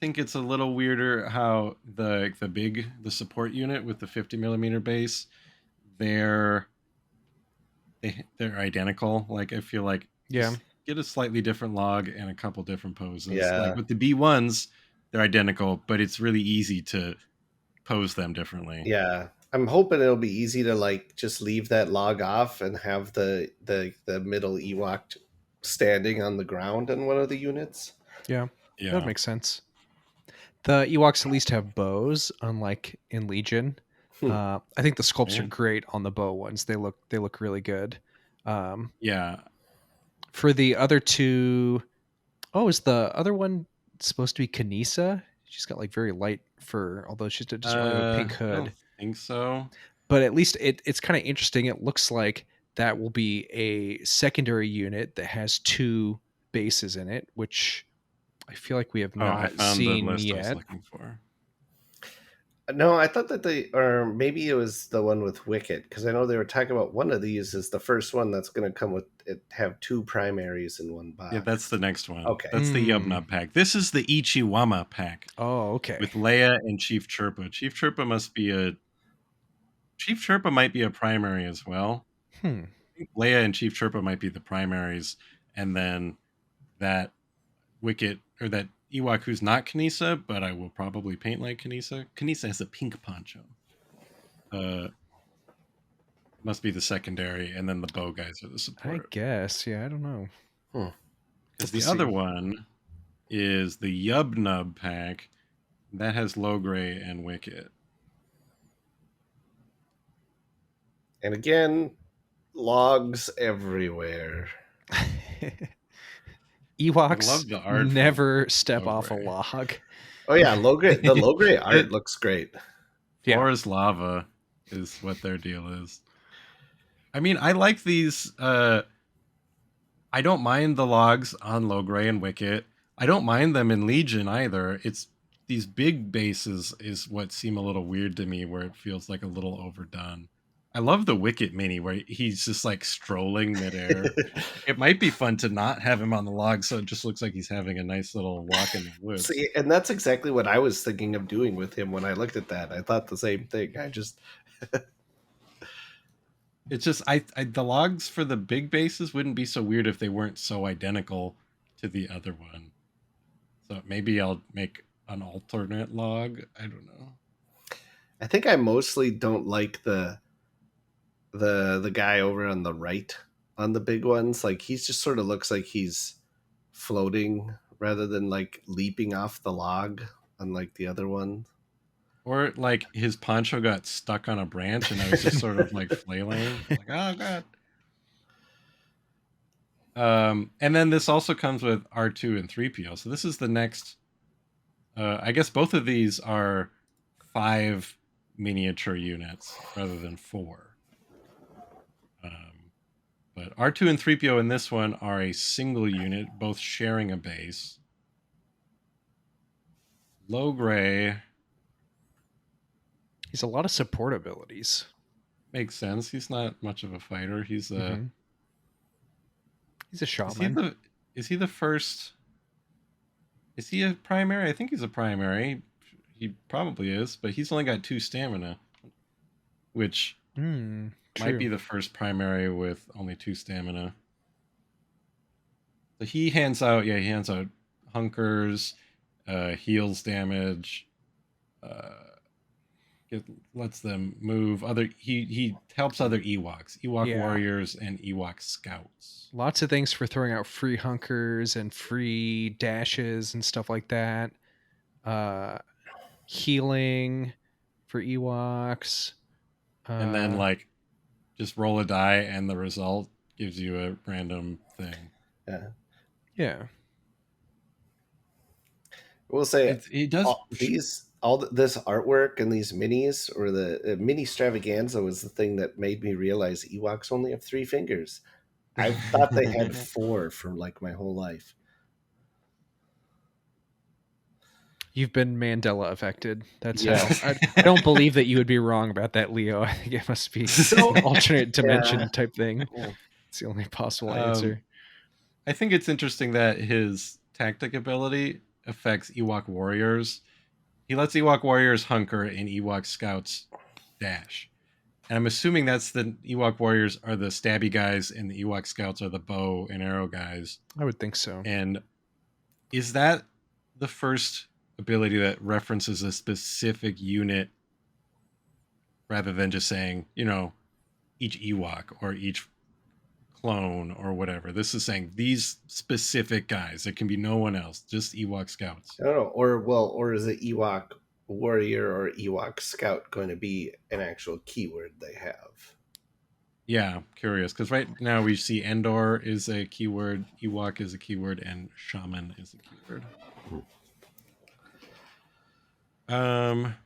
S1: think it's a little weirder how the support unit with the 50mm base, they're identical. Like I feel like get a slightly different log and a couple different poses.
S3: Yeah.
S1: Like with the B1s, they're identical, but it's really easy to pose them differently.
S3: Yeah. I'm hoping it'll be easy to like just leave that log off and have the middle Ewok standing on the ground on one of the units.
S2: Yeah. That makes sense. The Ewoks at least have bows, unlike in Legion. I think the sculpts are great on the bow ones. They look really good. For the other two, is the other one supposed to be Kanisa? She's got like very light fur, although she doesn't really have a pink
S1: I don't
S2: hood.
S1: think so.
S2: But at least it's kind of interesting. It looks like that will be a secondary unit that has 2 bases in it, which I feel like we have
S1: Oh, I
S2: not
S1: found the
S2: seen
S1: list I was
S2: yet.
S1: looking for.
S3: No, I thought that or maybe it was the one with Wicket, because I know they were talking about one of these is the first one that's going to come with it, have 2 primaries in one box.
S1: Yeah, that's the next one.
S3: Okay.
S1: That's the Yub Nub pack. This is the Ichiwama pack.
S2: Oh, okay.
S1: With Leia and Chief Chirpa. Chief Chirpa might be a primary as well.
S2: Hmm.
S1: I think Leia and Chief Chirpa might be the primaries, and then that Wicket or that Ewok who's not Kanisa, but I will probably paint like Kanisa. Kanisa has a pink poncho. Must be the secondary, and then the bow guys are the
S2: I
S1: support.
S2: guess. Yeah, I don't know.
S1: Because the other one is the Yub Nub pack that has Logray and Wicket.
S3: And again, logs everywhere.
S2: Ewoks
S1: I love the art
S2: never step
S1: Logray.
S2: Off a log.
S3: Oh yeah, Logray. The Logray art looks great.
S1: Floor is lava is what their deal is. I mean, I like these. I don't mind the logs on Logray and Wicket. I don't mind them in Legion either. It's these big bases is what seem a little weird to me, where it feels like a little overdone. I love the Wicket mini where he's just like strolling midair. It might be fun to not have him on the log, so it just looks like he's having a nice little walk in the woods.
S3: See, and that's exactly what I was thinking of doing with him when I looked at that. I thought the same thing.
S1: It's just I the logs for the big bases wouldn't be so weird if they weren't so identical to the other one. So maybe I'll make an alternate log. I don't know.
S3: I think I mostly don't like the guy over on the right on the big ones. Like he just sort of looks like he's floating rather than like leaping off the log, unlike the other one.
S1: Or like his poncho got stuck on a branch and I was just sort of like flailing. Like, oh god. And then this also comes with R2 and 3PO. So this is the next. I guess both of these are 5 miniature units rather than 4. But R2 and 3PO in this one are a single unit, both sharing a base. Logray.
S2: He's a lot of support abilities.
S1: Makes sense. He's not much of a fighter. He's a
S2: He's a shaman.
S1: Is he the first? Is he a primary? I think he's a primary. He probably is, but he's only got 2 stamina, which might be the first primary with only 2 stamina. So he hands out hunkers, heals damage, lets them move. He helps other Ewoks, warriors, and Ewok scouts.
S2: Lots of things for throwing out free hunkers and free dashes and stuff like that. Healing for Ewoks.
S3: And
S1: then like just roll a die and the result gives you a random thing.
S2: Yeah.
S3: We'll say
S1: it does
S3: this artwork and these minis, or the Ministravaganza was the thing that made me realize Ewoks only have 3 fingers. I thought they had 4 for like my whole life.
S2: You've been Mandela affected. That's how. I don't believe that you would be wrong about that, Leo. I think it must be an alternate dimension type thing. It's the only possible answer.
S1: I think it's interesting that his tactic ability affects Ewok warriors. He lets Ewok warriors hunker and Ewok scouts dash. And I'm assuming that's the Ewok warriors are the stabby guys and the Ewok scouts are the bow and arrow guys.
S2: I would think so.
S1: And is that the first ability that references a specific unit rather than just saying, each Ewok or each clone or whatever? This is saying these specific guys. There can be no one else, just Ewok scouts.
S3: I don't know. Or is it Ewok warrior or Ewok scout going to be an actual keyword they have?
S1: Yeah, curious because right now we see Endor is a keyword, Ewok is a keyword, and Shaman is a keyword.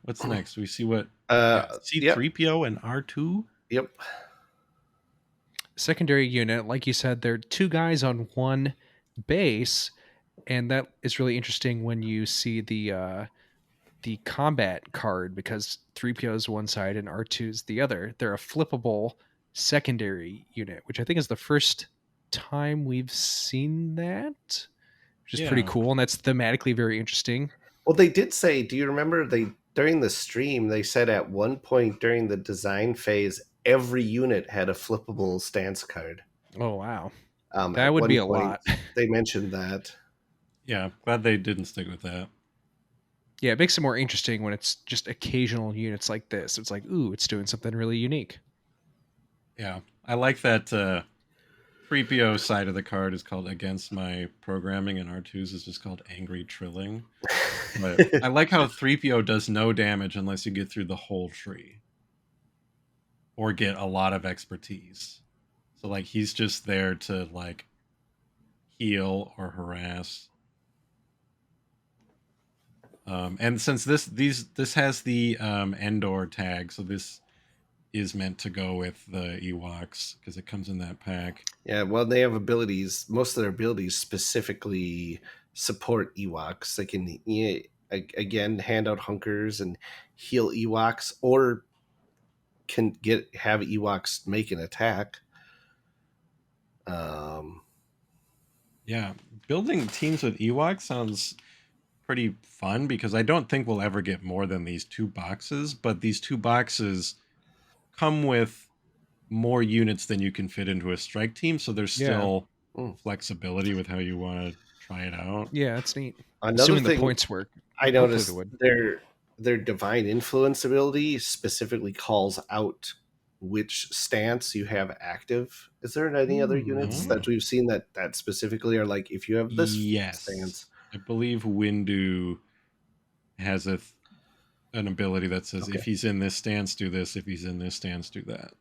S1: What's next? We see what C3PO and R2.
S3: Yep.
S2: Secondary unit, like you said, they're two guys on one base, and that is really interesting when you see the combat card, because 3PO is one side and R2 is the other. They're a flippable secondary unit, which I think is the first time we've seen that, which is pretty cool, and that's thematically very interesting.
S3: Well, they did say, do you remember during the stream, they said at one point during the design phase, every unit had a flippable stance card.
S2: Oh, wow.
S3: At
S2: That would
S3: one
S2: be a
S3: point,
S2: lot.
S3: They mentioned that.
S1: Yeah, glad they didn't stick with that.
S2: Yeah, it makes it more interesting when it's just occasional units like this. It's like, ooh, it's doing something really unique.
S1: Yeah, I like that 3PO side of the card is called Against My Programming, and R2's is just called Angry Trilling. But I like how 3PO does no damage unless you get through the whole tree or get a lot of expertise. So like he's just there to like heal or harass. And since this has the Endor tag, so this is meant to go with the Ewoks because it comes in that pack.
S3: Yeah, well, they have abilities. Most of their abilities specifically support Ewoks. They can again hand out hunkers and heal Ewoks, or can have Ewoks make an attack.
S1: Yeah, building teams with Ewoks sounds pretty fun because I don't think we'll ever get more than these 2 boxes, but these 2 boxes come with more units than you can fit into a strike team, so there's still flexibility with how you want to try it out.
S2: Yeah, that's neat.
S3: Another
S2: Assuming
S3: thing
S2: the points work.
S3: I noticed their divine influence ability specifically calls out which stance you have active. Is there any other units that we've seen that specifically are like, if you have this stance?
S1: I believe Windu has an ability that says if he's in this stance, do this. If he's in this stance, do that.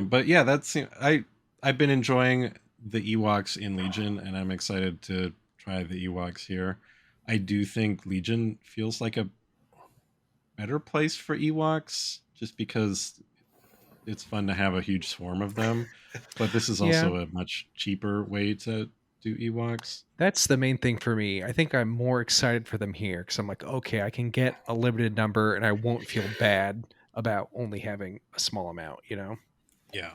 S1: But yeah, I've been enjoying the Ewoks in Legion, and I'm excited to try the Ewoks here. I do think Legion feels like a better place for Ewoks, just because it's fun to have a huge swarm of them. But this is also a much cheaper way to do Ewoks.
S2: That's the main thing for me. I think I'm more excited for them here because I'm like, okay, I can get a limited number and I won't feel bad about only having a small amount, you know?
S1: Yeah.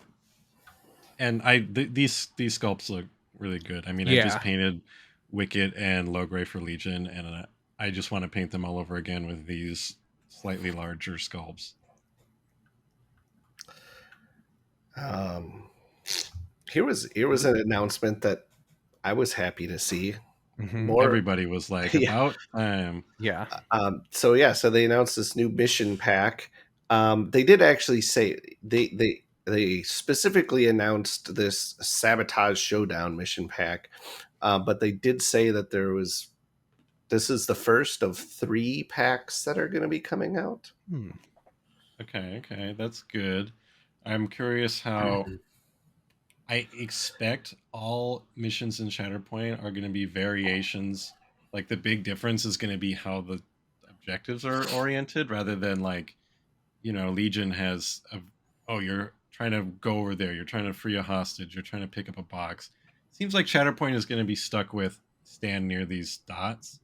S1: And these sculpts look really good. I mean, I just painted Wicket and Logray for Legion, and I just want to paint them all over again with these slightly larger sculpts.
S3: Here was an announcement that I was happy to see.
S1: Everybody was like, about time.
S3: So they announced this new mission pack. They did actually say they specifically announced this Sabotage Showdown mission pack, but they did say that this is the first of 3 packs that are going to be coming out.
S1: Okay, that's good. I'm curious how. I expect all missions in Shatterpoint are going to be variations. Like the big difference is going to be how the objectives are oriented, rather than like, Legion has you're trying to go over there, you're trying to free a hostage, you're trying to pick up a box. Seems like Shatterpoint is going to be stuck with stand near these dots.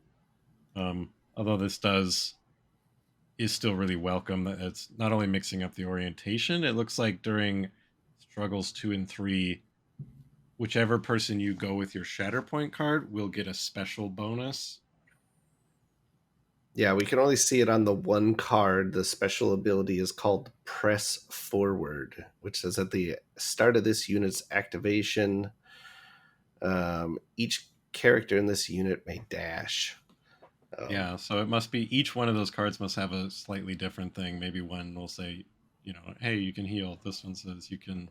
S1: Although this is still really welcome. That it's not only mixing up the orientation, it looks like during struggles 2 and 3, whichever person you go with your Shatterpoint card will get a special bonus.
S3: Yeah, we can only see it on the one card. The special ability is called Press Forward, which says at the start of this unit's activation, each character in this unit may dash.
S1: Yeah, so it must be each one of those cards must have a slightly different thing. Maybe one will say, hey, you can heal. This one says you can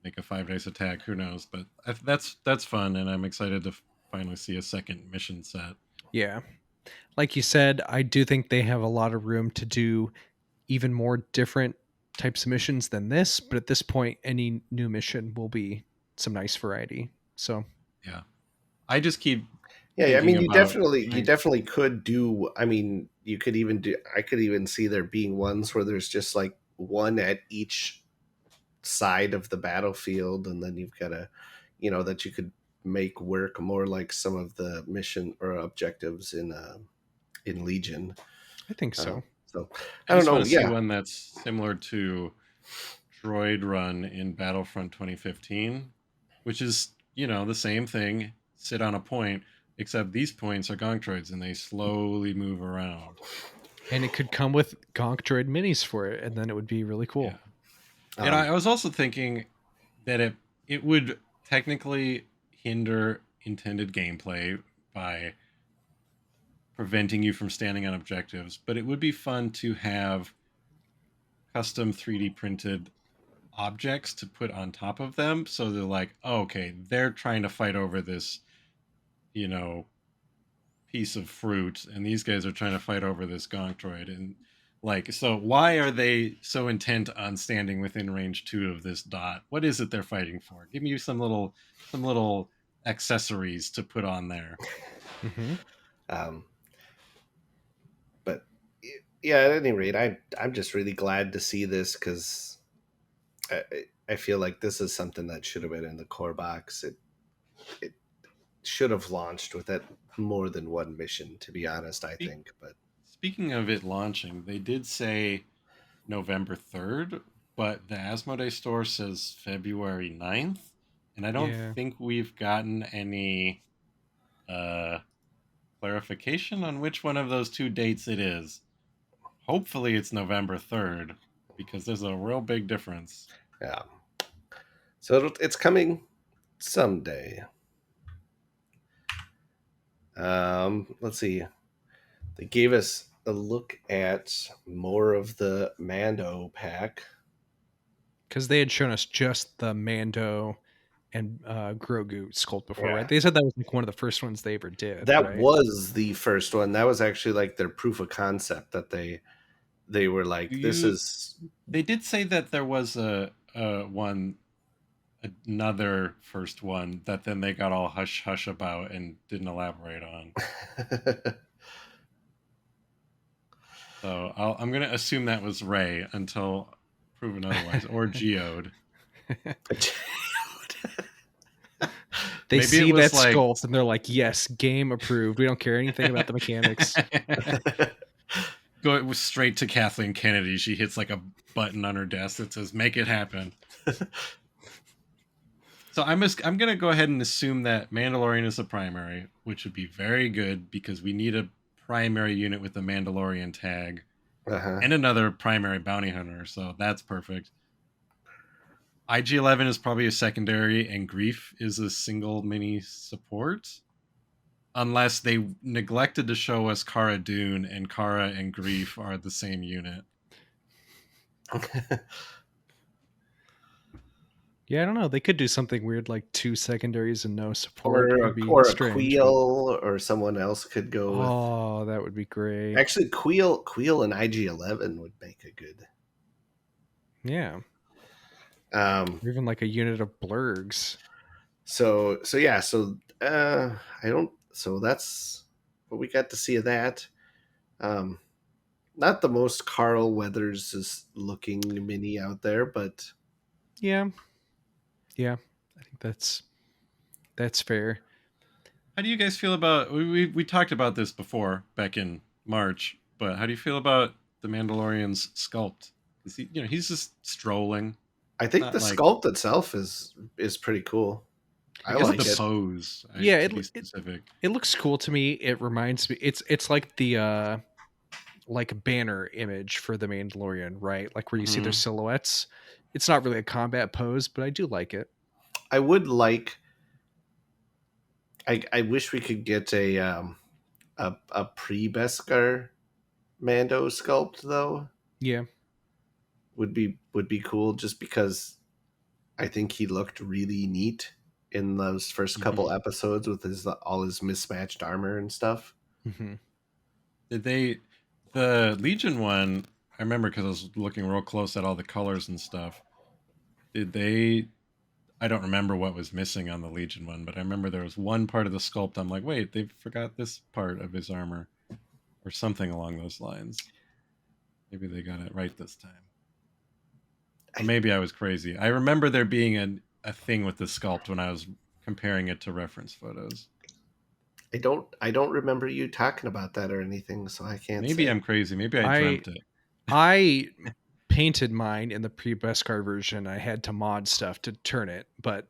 S1: make a 5 dice attack. Who knows? But that's fun, and I'm excited to finally see a second mission set.
S2: Yeah. Like you said, I do think they have a lot of room to do even more different types of missions than this, but at this point any new mission will be some nice variety. So
S1: Yeah. I just keep
S3: Yeah, I
S1: thinking
S3: mean,
S1: about
S3: you definitely could do. I mean, you could even do. I could even see there being ones where there's just like one at each side of the battlefield, and then you've got a, that you could make work more like some of the mission or objectives in Legion.
S2: I think so.
S3: So
S1: I
S3: I don't
S1: just want
S3: know.
S1: to see
S3: Yeah,
S1: one that's similar to Droid Run in Battlefront 2015, which is, the same thing, sit on a point, except these points are gonk droids and they slowly move around.
S2: And it could come with Gonk Droid minis for it, and then it would be really cool.
S1: Yeah. And I was also thinking that it would technically hinder intended gameplay by preventing you from standing on objectives, but it would be fun to have custom 3D printed objects to put on top of them, so they're like, oh, okay, they're trying to fight over this, piece of fruit, and these guys are trying to fight over this gonk droid, and like, so why are they so intent on standing within range 2 of this dot? What is it they're fighting for? Give me some little accessories to put on there.
S3: But yeah, at any rate, I'm just really glad to see this because I feel like this is something that should have been in the core box. It should have launched with it more than one mission, to be honest, I think. But
S1: speaking of it launching, they did say November 3rd, but the Asmodee store says February 9th, and I don't think we've gotten any clarification on which one of those two dates it is. Hopefully it's November 3rd, because there's a real big difference.
S3: Yeah. So it's coming someday. Let's see. They gave us a look at more of the Mando pack.
S2: Because they had shown us just the Mando and Grogu sculpt before, right? They said that was like one of the first ones they ever did.
S3: That was the first one. That was actually like their proof of concept that they were like, this is.
S1: They did say that there was another first one that then they got all hush hush about and didn't elaborate on. So I'm gonna assume that was Rey until proven otherwise, or Geode.
S2: They see that sculpt and they're like, yes, game approved. We don't care anything about the mechanics.
S1: Go straight to Kathleen Kennedy. She hits like a button on her desk that says, make it happen. So I'm going to go ahead and assume that Mandalorian is the primary, which would be very good because we need a primary unit with the Mandalorian tag and another primary bounty hunter. So that's perfect. IG-11 is probably a secondary, and Grief is a single mini support. Unless they neglected to show us Cara Dune, and Cara and Grief are the same unit.
S2: Yeah, I don't know. They could do something weird like 2 secondaries and no support.
S3: Or a Queel, or someone else could go with.
S2: Oh, that would be great.
S3: Actually, Queel and IG-11 would make a good.
S2: Yeah. Or even like a unit of blurgs.
S3: So that's what we got to see of that. Not the most Carl Weathers is looking mini out there, but
S2: yeah, I think that's fair.
S1: How do you guys feel about? We talked about this before back in March, but how do you feel about the Mandalorian's sculpt? He's just strolling.
S3: I think the sculpt itself is pretty cool. I like
S1: the pose.
S2: It looks cool to me. It reminds me. It's like the like banner image for the Mandalorian, right? Like where you see their silhouettes. It's not really a combat pose, but I do like it.
S3: I would like. I wish we could get a pre-Beskar Mando sculpt though.
S2: Yeah.
S3: Would be cool just because I think he looked really neat in those first couple episodes with all his mismatched armor and stuff.
S1: Did they the Legion one? I remember because I was looking real close at all the colors and stuff. Did they? I don't remember what was missing on the Legion one, but I remember there was one part of the sculpt. I'm like, wait, they forgot this part of his armor, or something along those lines. Maybe they got it right this time. Or maybe I was crazy. I remember there being a thing with the sculpt when I was comparing it to reference photos.
S3: I don't remember you talking about that or anything, so I can't
S1: Maybe
S3: say.
S1: I'm crazy. Maybe I dreamt it.
S2: I painted mine in the pre-Beskar version. I had to mod stuff to turn it, but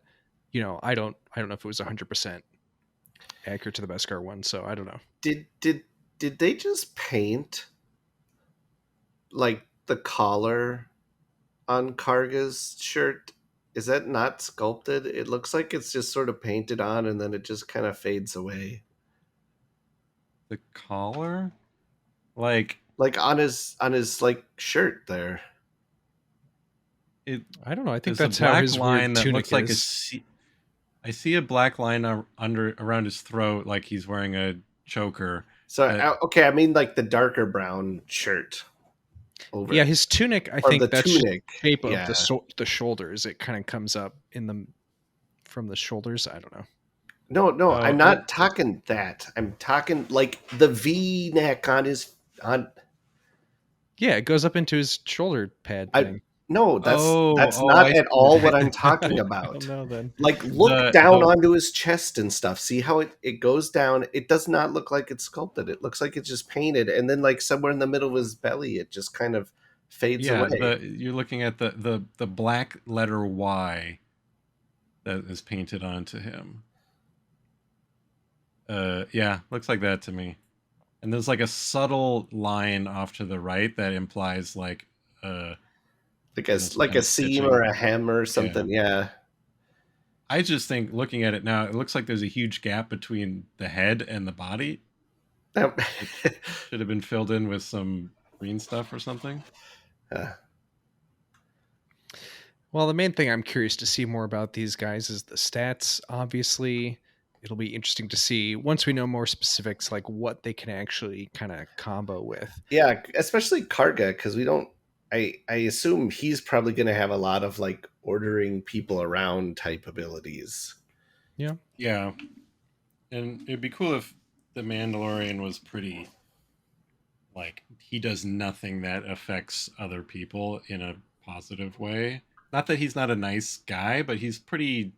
S2: I don't know if it was 100% accurate to the Beskar one, so I don't know.
S3: Did they just paint like the collar on Karga's shirt? Is that not sculpted? It looks like it's just sort of painted on and then it just kind of fades away.
S1: The collar? Like
S3: on his like shirt there.
S2: I don't know. I think
S1: there's
S2: that's
S1: a black
S2: how his
S1: line
S2: weird
S1: that
S2: tunic
S1: looks like
S2: is.
S1: I see a black line around his throat, like he's wearing a choker.
S3: So okay, I mean like the darker brown shirt. Over
S2: yeah, his tunic. I
S3: or
S2: think
S3: the
S2: that's
S3: tunic.
S2: shape of
S3: Yeah.
S2: the shoulders. It kind of comes up from the shoulders. I don't know.
S3: No, I'm not talking that. I'm talking like the V neck on his on.
S2: Yeah, it goes up into his shoulder pad thing.
S3: No, that's not at all what I'm talking about.
S2: I don't know then.
S3: Like look down onto his chest and stuff. See how it goes down? It does not look like it's sculpted. It looks like it's just painted, and then like somewhere in the middle of his belly, it just kind of fades away.
S1: You're looking at the black letter Y that is painted onto him. Yeah, looks like that to me. And there's like a subtle line off to the right that implies like
S3: a seam or a hem or something. Yeah.
S1: I just think looking at it now, it looks like there's a huge gap between the head and the body. It should have been filled in with some green stuff or something.
S2: Well, the main thing I'm curious to see more about these guys is the stats. Obviously, it'll be interesting to see once we know more specifics, like what they can actually kind of combo with.
S3: Yeah, especially Karga, because we don't. I assume he's probably going to have a lot of like ordering people around type abilities.
S2: Yeah.
S1: Yeah. And it'd be cool if the Mandalorian was pretty like he does nothing that affects other people in a positive way. Not that he's not a nice guy, but he's pretty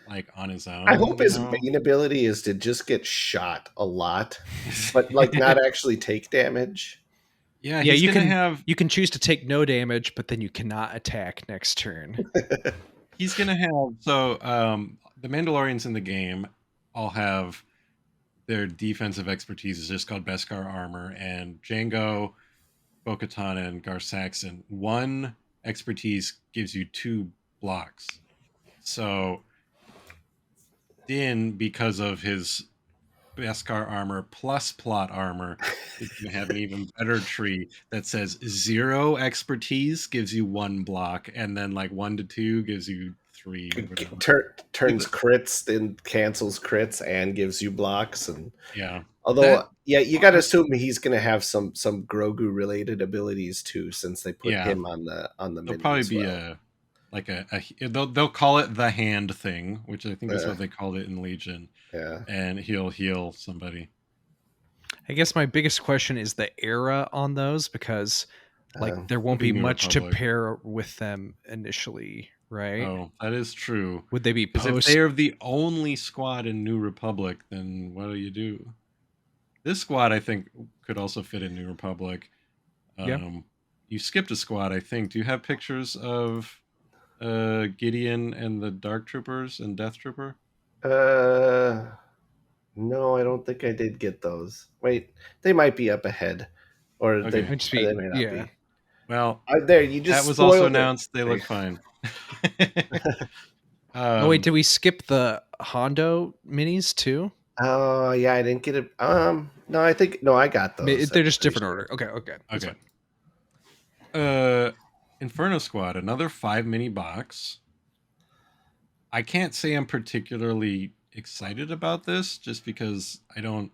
S1: like on his own.
S3: I hope his main ability is to just get shot a lot, but like not actually take damage.
S1: Yeah,
S2: you can choose to take no damage, but then you cannot attack next turn.
S1: He's gonna have the Mandalorians in the game all have their defensive expertise is just called Beskar armor, and Jango, Bo-Katan, and Gar Saxon. One expertise gives you 2 blocks. So Din, because of his Beskar armor plus plot armor, is going to have an even better tree that says 0 expertise gives you 1 block, and then like 1 to 2 gives you 3.
S3: Turns crits, then cancels crits, and gives you blocks. And
S1: yeah,
S3: although you got to assume he's going to have some Grogu related abilities too, since they put him on the
S1: There'll probably be they'll call it the hand thing, which I think is what they called it in Legion.
S3: Yeah,
S1: and he'll heal somebody.
S2: I guess my biggest question is the era on those, because like there won't be much to pair with them initially, right?
S1: Oh, that is true.
S2: Would they be
S1: post? If they're the only squad in New Republic, then what do you do? This squad, I think, could also fit in New Republic. You skipped a squad, I think. Do you have pictures of Gideon and the Dark Troopers and Death Trooper?
S3: No, I don't think I did get those. Wait, they might be up ahead, or they may not be.
S1: Well,
S3: there you just
S1: that was also announced. They look fine.
S2: Oh wait, did we skip the Hondo minis too?
S3: Oh yeah, I didn't get it. No, I got those.
S2: They're just different order. Okay.
S1: Inferno Squad, another 5 mini box. I can't say I'm particularly excited about this, just because I don't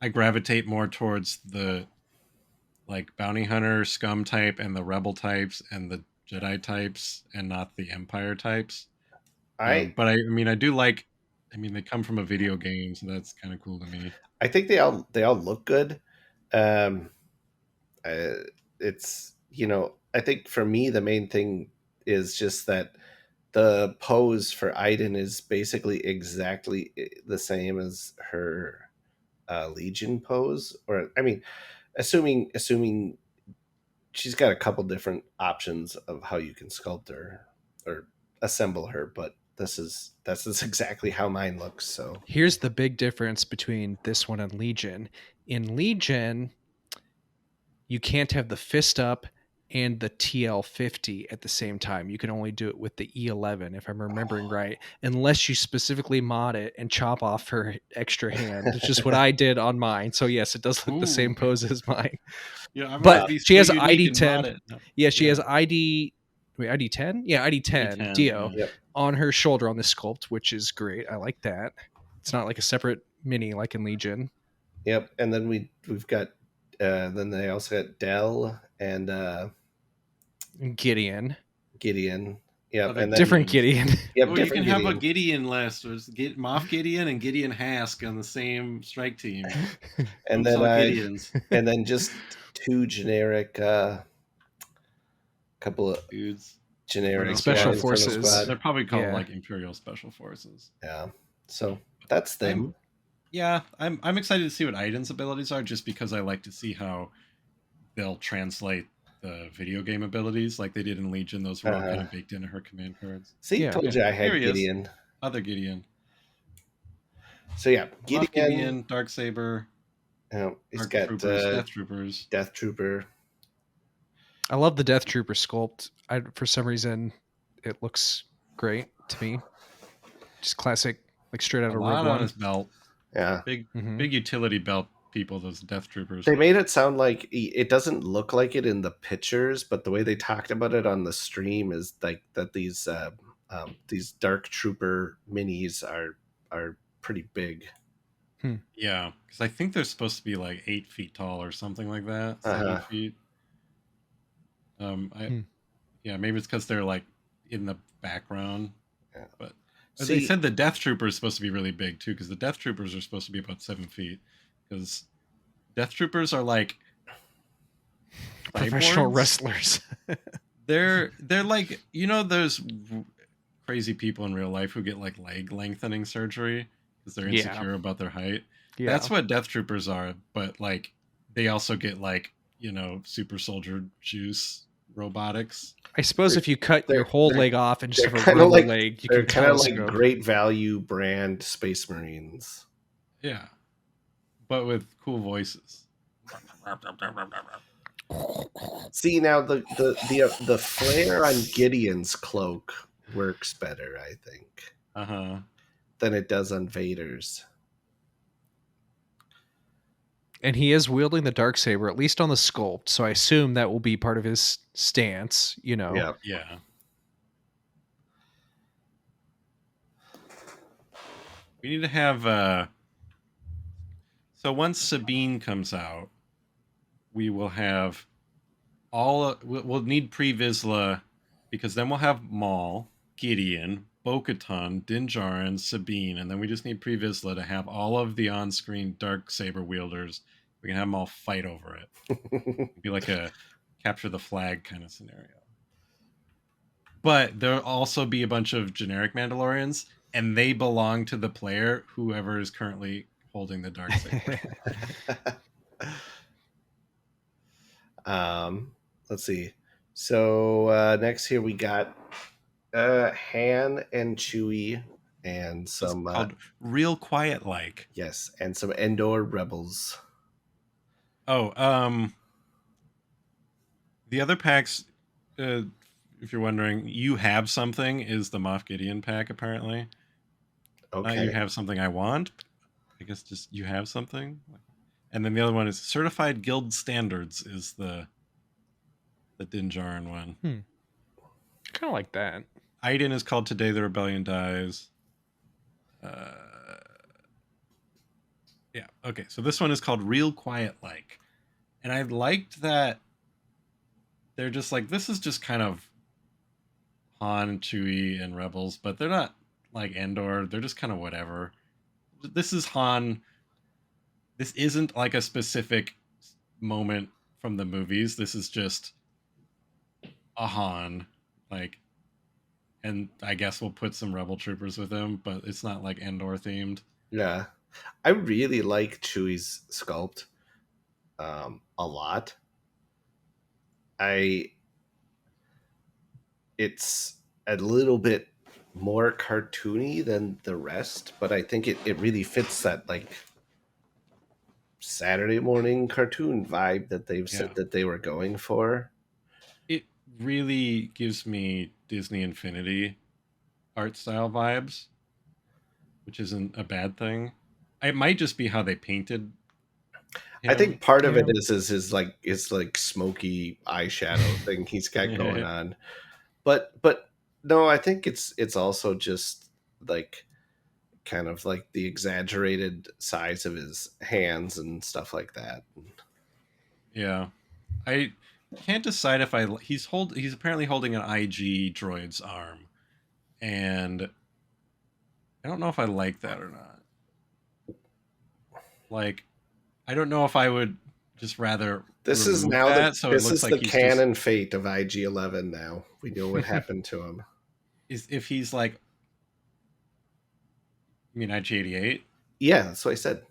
S1: I gravitate more towards the like bounty hunter scum type and the rebel types and the Jedi types and not the Empire types. But I mean, I do like. I mean, they come from a video game, so that's kind of cool to me.
S3: I think they all look good. Um, it's I think for me the main thing is just that the pose for Iden is basically exactly the same as her Legion pose, or I mean, assuming she's got a couple different options of how you can sculpt her or assemble her, but that's exactly how mine looks. So
S2: Here's the big difference between this one and Legion. In Legion, you can't have the fist up and the TL50 at the same time. You can only do it with the E11, if I'm remembering right, unless you specifically mod it and chop off her extra hand, which is what I did on mine. So yes, it does look the same pose as mine.
S1: Yeah,
S2: but she has ID10.
S1: No.
S2: Yeah, she has ID10. Yeah, ID10 Dio on her shoulder on the sculpt, which is great. I like that. It's not like a separate mini like in Legion.
S3: Yep, and then we've got then they also got Dell and
S2: Gideon.
S3: Yep, and
S2: different Gideon.
S3: Yep,
S1: you can have a Gideon list. There's Moff Gideon and Gideon Hask on the same strike team.
S3: and then just two generic couple of
S1: dudes.
S3: Generic
S2: special forces.
S1: They're probably called like Imperial Special Forces.
S3: Yeah. So that's them.
S1: I'm excited to see what Iden's abilities are, just because I like to see how they'll translate the video game abilities like they did in Legion. Those were all kind of baked into her command cards.
S3: See, told you I had Gideon.
S1: Other Gideon.
S3: So yeah,
S1: Gideon, Darksaber.
S3: He's got
S1: Death Troopers.
S3: Death Trooper.
S2: I love the Death Trooper sculpt. For some reason, it looks great to me. Just classic, like straight out of Rogue One.
S1: On his belt.
S3: Yeah.
S1: Big utility belt people, those Death Troopers.
S3: They made it sound like it doesn't look like it in the pictures, but the way they talked about it on the stream is like that these Dark Trooper minis are pretty big.
S1: Yeah, because I think they're supposed to be like 8 feet tall or something like that. 7 feet. Maybe it's because they're like in the background.
S3: Yeah.
S1: But they said the Death Trooper is supposed to be really big too, because the Death Troopers are supposed to be about 7 feet. Because Death Troopers are like
S2: professional wrestlers.
S1: They're like, those crazy people in real life who get like leg lengthening surgery because they're insecure about their height. Yeah. That's what Death Troopers are, but like they also get like super soldier juice robotics.
S2: I suppose if you cut your whole leg off and just have a like, leg, you
S3: they're kind of like Great Value brand Space Marines.
S1: Yeah, but with cool voices.
S3: See, now the flare on Gideon's cloak works better, I think, than it does on Vader's.
S2: And he is wielding the Darksaber, at least on the sculpt, so I assume that will be part of his stance,
S1: Yeah. We need to have... So once Sabine comes out, we will have we'll need Pre-Vizsla, because then we'll have Maul, Gideon, Bo-Katan, Din Djarin, Sabine, and then we just need Pre-Vizsla to have all of the on-screen Darksaber wielders. We can have them all fight over it. It'd be like a capture the flag kind of scenario. But there'll also be a bunch of generic Mandalorians, and they belong to the player, whoever is currently holding the Darksaber.
S3: Let's see. So next here we got Han and Chewie and some
S1: called Real Quiet Like.
S3: Yes, and some Endor rebels.
S1: Oh, the other packs, if you're wondering, You Have Something is the Moff Gideon pack, apparently.
S3: Okay.
S1: You Have Something I Want. I guess just You Have Something. And then the other one is Certified Guild Standards is the Din Djarin one.
S2: Kind of like that.
S1: Iden is called Today the Rebellion Dies. Yeah. Okay. So this one is called Real Quiet Like. And I liked that they're just like, this is just kind of Han, Chewie, and Rebels, but they're not like Endor. They're just kind of whatever. This is Han. This isn't like a specific moment from the movies. This is just a Han. Like, and I guess we'll put some Rebel troopers with him, but it's not like Endor themed.
S3: Yeah. I really like Chewie's sculpt a lot. It's a little bit more cartoony than the rest, but I think it really fits that like Saturday morning cartoon vibe that they've said that they were going for.
S1: It really gives me Disney Infinity art style vibes, which isn't a bad thing. It might just be how they painted him.
S3: I think part of it is his like smoky eyeshadow thing he's got going on. But no, I think it's also just like kind of like the exaggerated size of his hands and stuff like that.
S1: Yeah. I can't decide if he's apparently holding an IG droid's arm. And I don't know if I like that or not. Like, I don't know if I would just rather.
S3: This is now
S1: that, so
S3: this
S1: it looks
S3: is
S1: like
S3: the canon fate of IG-11. Now we know what happened to him.
S1: Is if he's like, you mean IG-88?
S3: Yeah, that's what I said.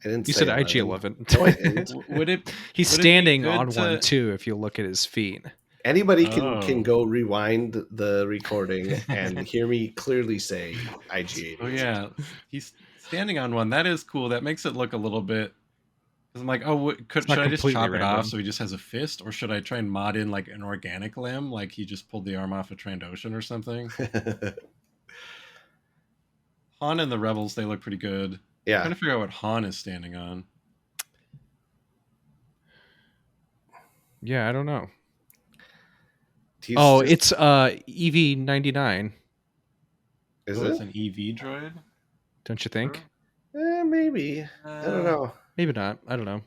S3: I didn't.
S2: You
S3: say
S2: said IG-11.
S3: No, I didn't.
S2: He's standing on one too. If you look at his feet.
S3: Anybody can go rewind the recording and hear me clearly say IG-88.
S1: Oh yeah, he's standing on one. That is cool. That makes it look a little bit. Because I'm like, oh, should I just chop it off so he just has a fist, or should I try and mod in like an organic limb, like he just pulled the arm off a Trandoshan or something? Han and the Rebels, they look pretty good.
S3: Yeah,
S1: I'm trying to figure out what Han is standing on.
S2: Yeah, I don't know. It's EV-99.
S3: Is it?
S1: It's an EV droid?
S2: Don't you think?
S3: Maybe. I don't know.
S2: Maybe not. I don't know.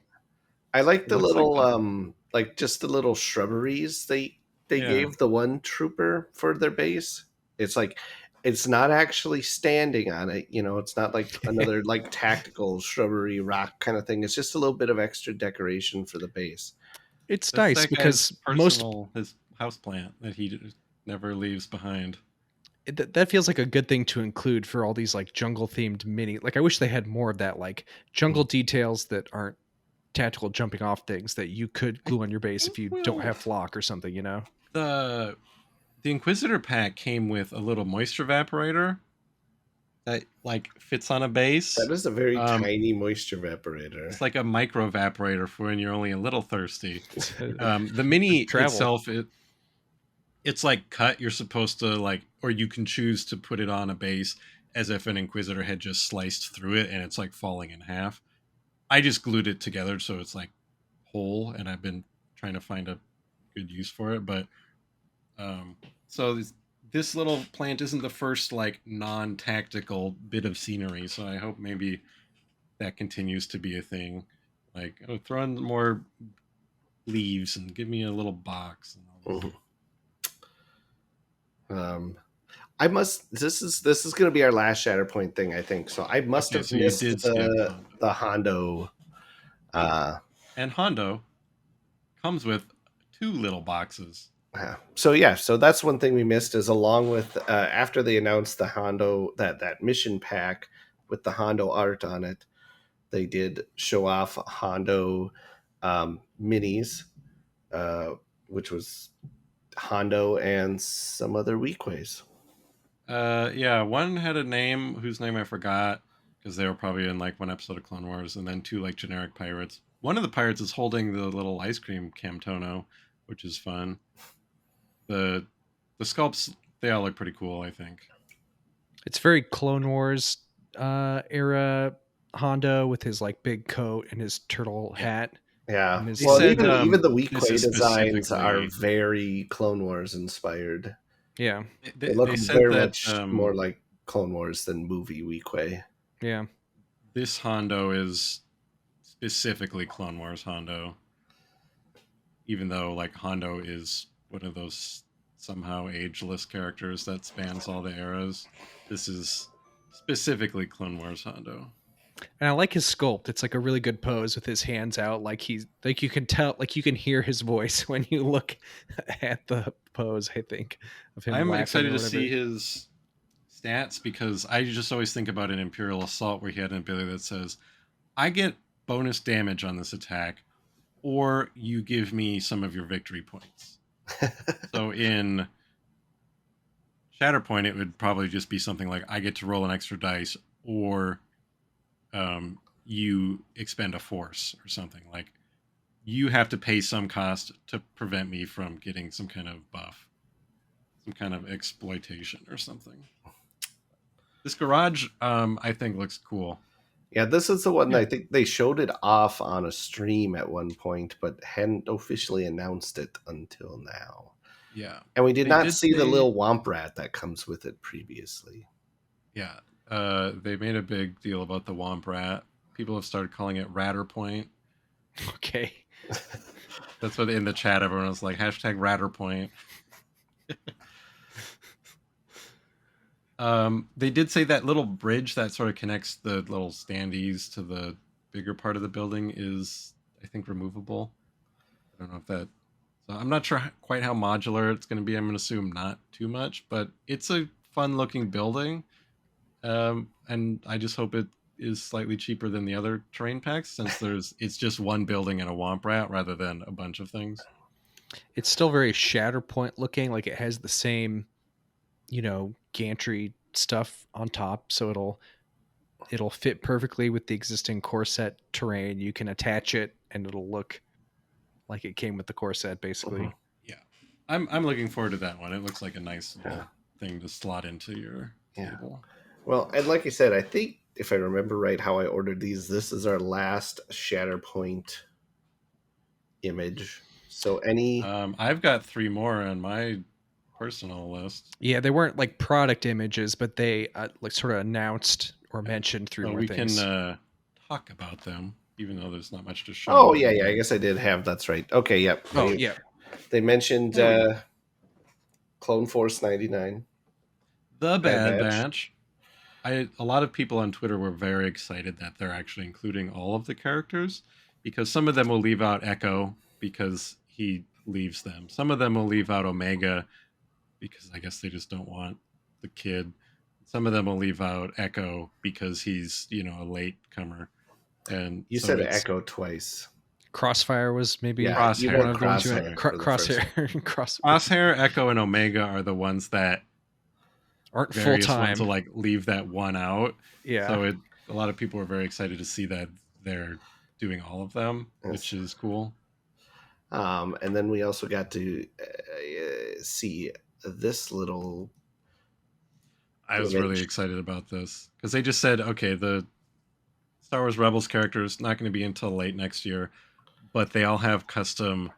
S3: I like the little like just the little shrubberies they gave the one trooper for their base. It's like it's not actually standing on it, you know, it's not like another like tactical shrubbery rock kind of thing. It's just a little bit of extra decoration for the base.
S2: It's nice because
S1: his house plant that he never leaves behind.
S2: That feels like a good thing to include for all these like jungle themed mini. Like I wish they had more of that, like jungle details that aren't tactical jumping off things that you could glue on your base if you don't have flock or something, you know.
S1: The Inquisitor pack came with a little moisture evaporator that like fits on a base.
S3: That is a very tiny moisture evaporator.
S1: It's like a micro evaporator for when you're only a little thirsty. The mini itself, it's like cut. You're supposed to like, or you can choose to put it on a base as if an Inquisitor had just sliced through it and it's like falling in half. I just glued it together so it's like whole, and I've been trying to find a good use for it. But so this little plant isn't the first like non-tactical bit of scenery, so I hope maybe that continues to be a thing. Like, throw in more leaves and give me a little box.
S3: I must. This is going to be our last Shatterpoint thing, I think. So I must have missed the Hondo.
S1: And Hondo comes with 2 little boxes.
S3: So yeah, so that's one thing we missed is along with after they announced the Hondo that mission pack with the Hondo art on it, they did show off Hondo minis, which was Hondo and some other Weequays.
S1: Yeah, one had a name whose name I forgot because they were probably in like one episode of Clone Wars, and then 2 like generic pirates. One of the pirates is holding the little ice cream Camtono, which is fun. The sculpts, they all look pretty cool, I think.
S2: It's very Clone Wars era Hondo with his like big coat and his turtle hat.
S3: Yeah. Well, even the Weequay designs are very Clone Wars inspired.
S2: Yeah.
S3: They look very much more like Clone Wars than movie Weequay.
S2: Yeah.
S1: this Hondo is specifically Clone Wars Hondo, even though like Hondo is one of those somehow ageless characters that spans all the eras. This is specifically Clone Wars Hondo.
S2: And I like his sculpt. It's like a really good pose with his hands out. Like he's like you can tell, like you can hear his voice when you look at the pose. I think of him.
S1: I'm
S2: laughing
S1: excited
S2: or
S1: to
S2: whatever.
S1: see his stats because I just always think about an Imperial Assault where he had an ability that says, I get bonus damage on this attack, or you give me some of your victory points. So in Shatterpoint, it would probably just be something like, I get to roll an extra dice, or you expend a force or something. Like, you have to pay some cost to prevent me from getting some kind of buff, some kind of exploitation or something. This garage, I think, looks cool.
S3: Yeah, this is the one
S1: Yeah.
S3: I think they showed it off on a stream at one point, but hadn't officially announced it until now.
S1: Yeah.
S3: And we did
S1: They
S3: not
S1: did
S3: see the
S1: say-
S3: little womp rat that comes with it previously.
S1: Yeah. They made a big deal about the Womp Rat. People have started calling it Ratterpoint.
S2: Okay.
S1: That's what in the chat everyone was like, hashtag Ratterpoint. They did say that little bridge that sort of connects the little standees to the bigger part of the building is, I think, removable. I don't know if that... So I'm not sure quite how modular it's going to be. I'm going to assume not too much, but it's a fun-looking building. And I just hope it is slightly cheaper than the other terrain packs, since it's just one building and a Womp Rat rather than a bunch of things.
S2: It's still very Shatterpoint looking. Like it has the same, gantry stuff on top, so it'll fit perfectly with the existing core set terrain. You can attach it, and it'll look like it came with the core set, basically.
S3: Mhm.
S1: Yeah, I'm looking forward to that one. It looks like a nice little thing to slot into your table.
S3: Well, and like I said, I think if I remember right how I ordered these, this is our last Shatterpoint image. So
S1: I've got 3 more on my personal list.
S2: Yeah, they weren't like product images, but they like sort of announced or mentioned 3
S1: So
S2: more
S1: we
S2: things.
S1: can talk about them, even though there's not much to show.
S3: Oh yeah, I guess I did have. That's right. Okay, yep.
S2: Oh yeah,
S3: They mentioned
S1: There we
S3: Clone Force 99.
S1: The Bad
S3: Batch.
S1: Batch. A lot of people on Twitter were very excited that they're actually including all of the characters, because some of them will leave out Echo because he leaves them. Some of them will leave out Omega because I guess they just don't want the kid. Some of them will leave out Echo because he's, a late comer. And
S3: You
S1: so
S3: said
S1: it's-
S3: Echo twice.
S2: Crossfire was maybe
S3: Yeah, you
S1: Crosshair.
S2: one of the ones you
S3: Crosshair
S2: had.
S3: for the first
S2: Crosshair,
S1: Crosshair, Echo, and Omega are the ones that
S2: aren't full
S1: various
S2: time.
S1: ones will like leave that one out.
S2: Yeah,
S1: So a lot of people were very excited to see that they're doing all of them, which is cool.
S3: And then we also got to see this little.
S1: I was really excited about this because they just said, okay, the Star Wars Rebels characters not going to be until late next year, but they all have custom,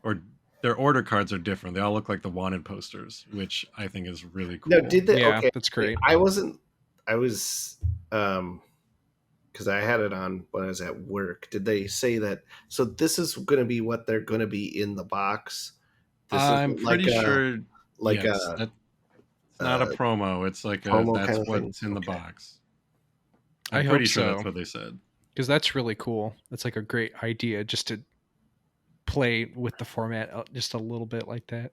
S1: or their order cards are different. They all look like the wanted posters, which I think is really cool.
S3: No, did they?
S2: yeah,
S3: Okay,
S2: that's great.
S3: I was, because I had it on when I was at work. Did they say that? So this is going to be what they're going to be in the box.
S1: I'm pretty sure.
S3: Like
S1: yes,
S3: a.
S1: It's not a promo. It's like
S3: promo
S1: that's
S3: kind of
S1: what's
S3: thing?
S1: in the
S3: Okay.
S1: box.
S2: I
S1: I'm
S2: hope
S1: pretty sure
S2: so.
S1: that's what they said.
S2: Because that's really cool. That's like a great idea, just to play with the format just a little bit like that.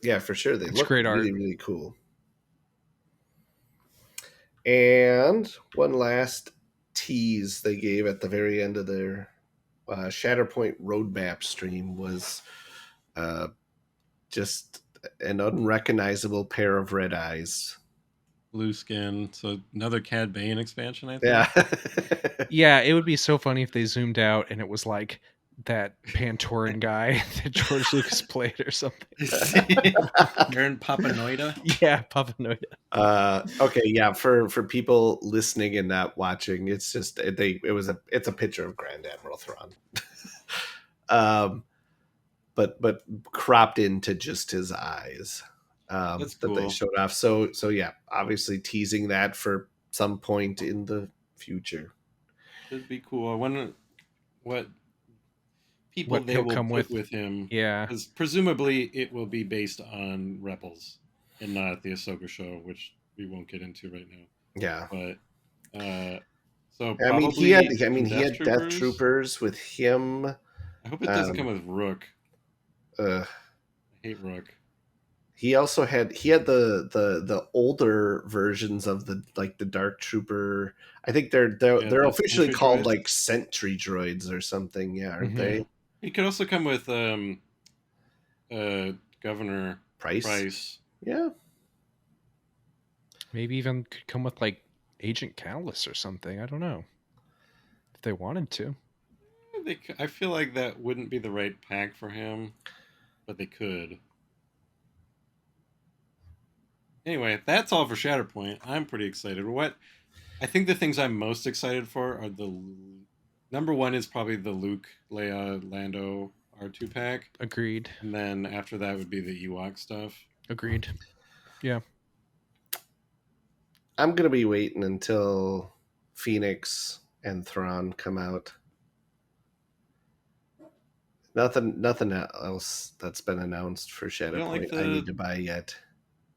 S3: Yeah, for sure. They
S2: It's
S3: look
S2: great art.
S3: really, really cool. And one last tease they gave at the very end of their Shatterpoint roadmap stream was just an unrecognizable pair of red eyes.
S1: Blue skin. So another Cad Bane expansion, I think.
S3: Yeah.
S2: Yeah, it would be so funny if they zoomed out and it was like that Pantoran guy that George Lucas played or something.
S1: Aaron Papanoida.
S2: Yeah, Papa Noida.
S3: Okay, yeah. For people listening and not watching, it's just it's a picture of Grand Admiral Thrawn, but cropped into just his eyes.
S1: That's
S3: that they
S1: cool.
S3: showed off. So yeah, obviously teasing that for some point in the future.
S1: It'd be cool. I wonder what people
S2: What
S1: they
S2: he'll
S1: will
S2: come
S1: put
S2: with.
S1: with him.
S2: Yeah.
S1: Because presumably it will be based on Rebels and not the Ahsoka show, which we won't get into right now.
S3: Yeah.
S1: But so
S3: I mean,
S1: probably
S3: he had Death Troopers with him.
S1: I hope it doesn't come with Rook.
S3: I
S1: hate Rook.
S3: He also had the older versions of the Dark Trooper. I think they're officially called droids? Like Sentry droids or something. Yeah, aren't they?
S1: He could also come with Governor Price.
S3: Yeah.
S2: Maybe even could come with like Agent Callus or something. I don't know if they wanted to.
S1: I feel like that wouldn't be the right pack for him, but they could. Anyway, that's all for Shatterpoint. I'm pretty excited. I think the things I'm most excited for are number one is probably the Luke, Leia, Lando R2 pack.
S2: Agreed.
S1: And then after that would be the Ewok stuff.
S2: Agreed. Yeah.
S3: I'm gonna be waiting until Phoenix and Thrawn come out. Nothing else that's been announced for Shatterpoint I need to buy yet.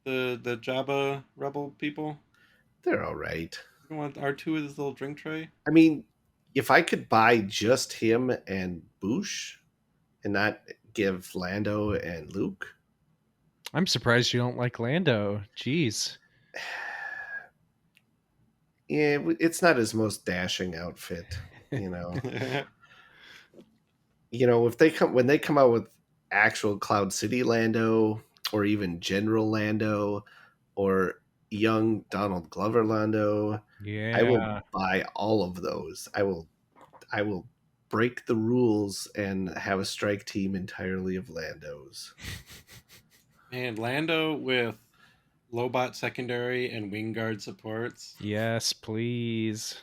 S1: The Jabba Rebel people?
S3: They're all right.
S1: You want R2 with his little drink tray?
S3: I mean, if I could buy just him and Boosh and not give Lando and Luke.
S2: I'm surprised you don't like Lando. Jeez.
S3: Yeah, it's not his most dashing outfit, you know. When they come out with actual Cloud City Lando or even General Lando or young Donald Glover Lando,
S2: yeah,
S3: I will buy all of those. I will break the rules and have a strike team entirely of Landos.
S1: Man, Lando with Lobot secondary and Wingguard supports.
S2: Yes, please.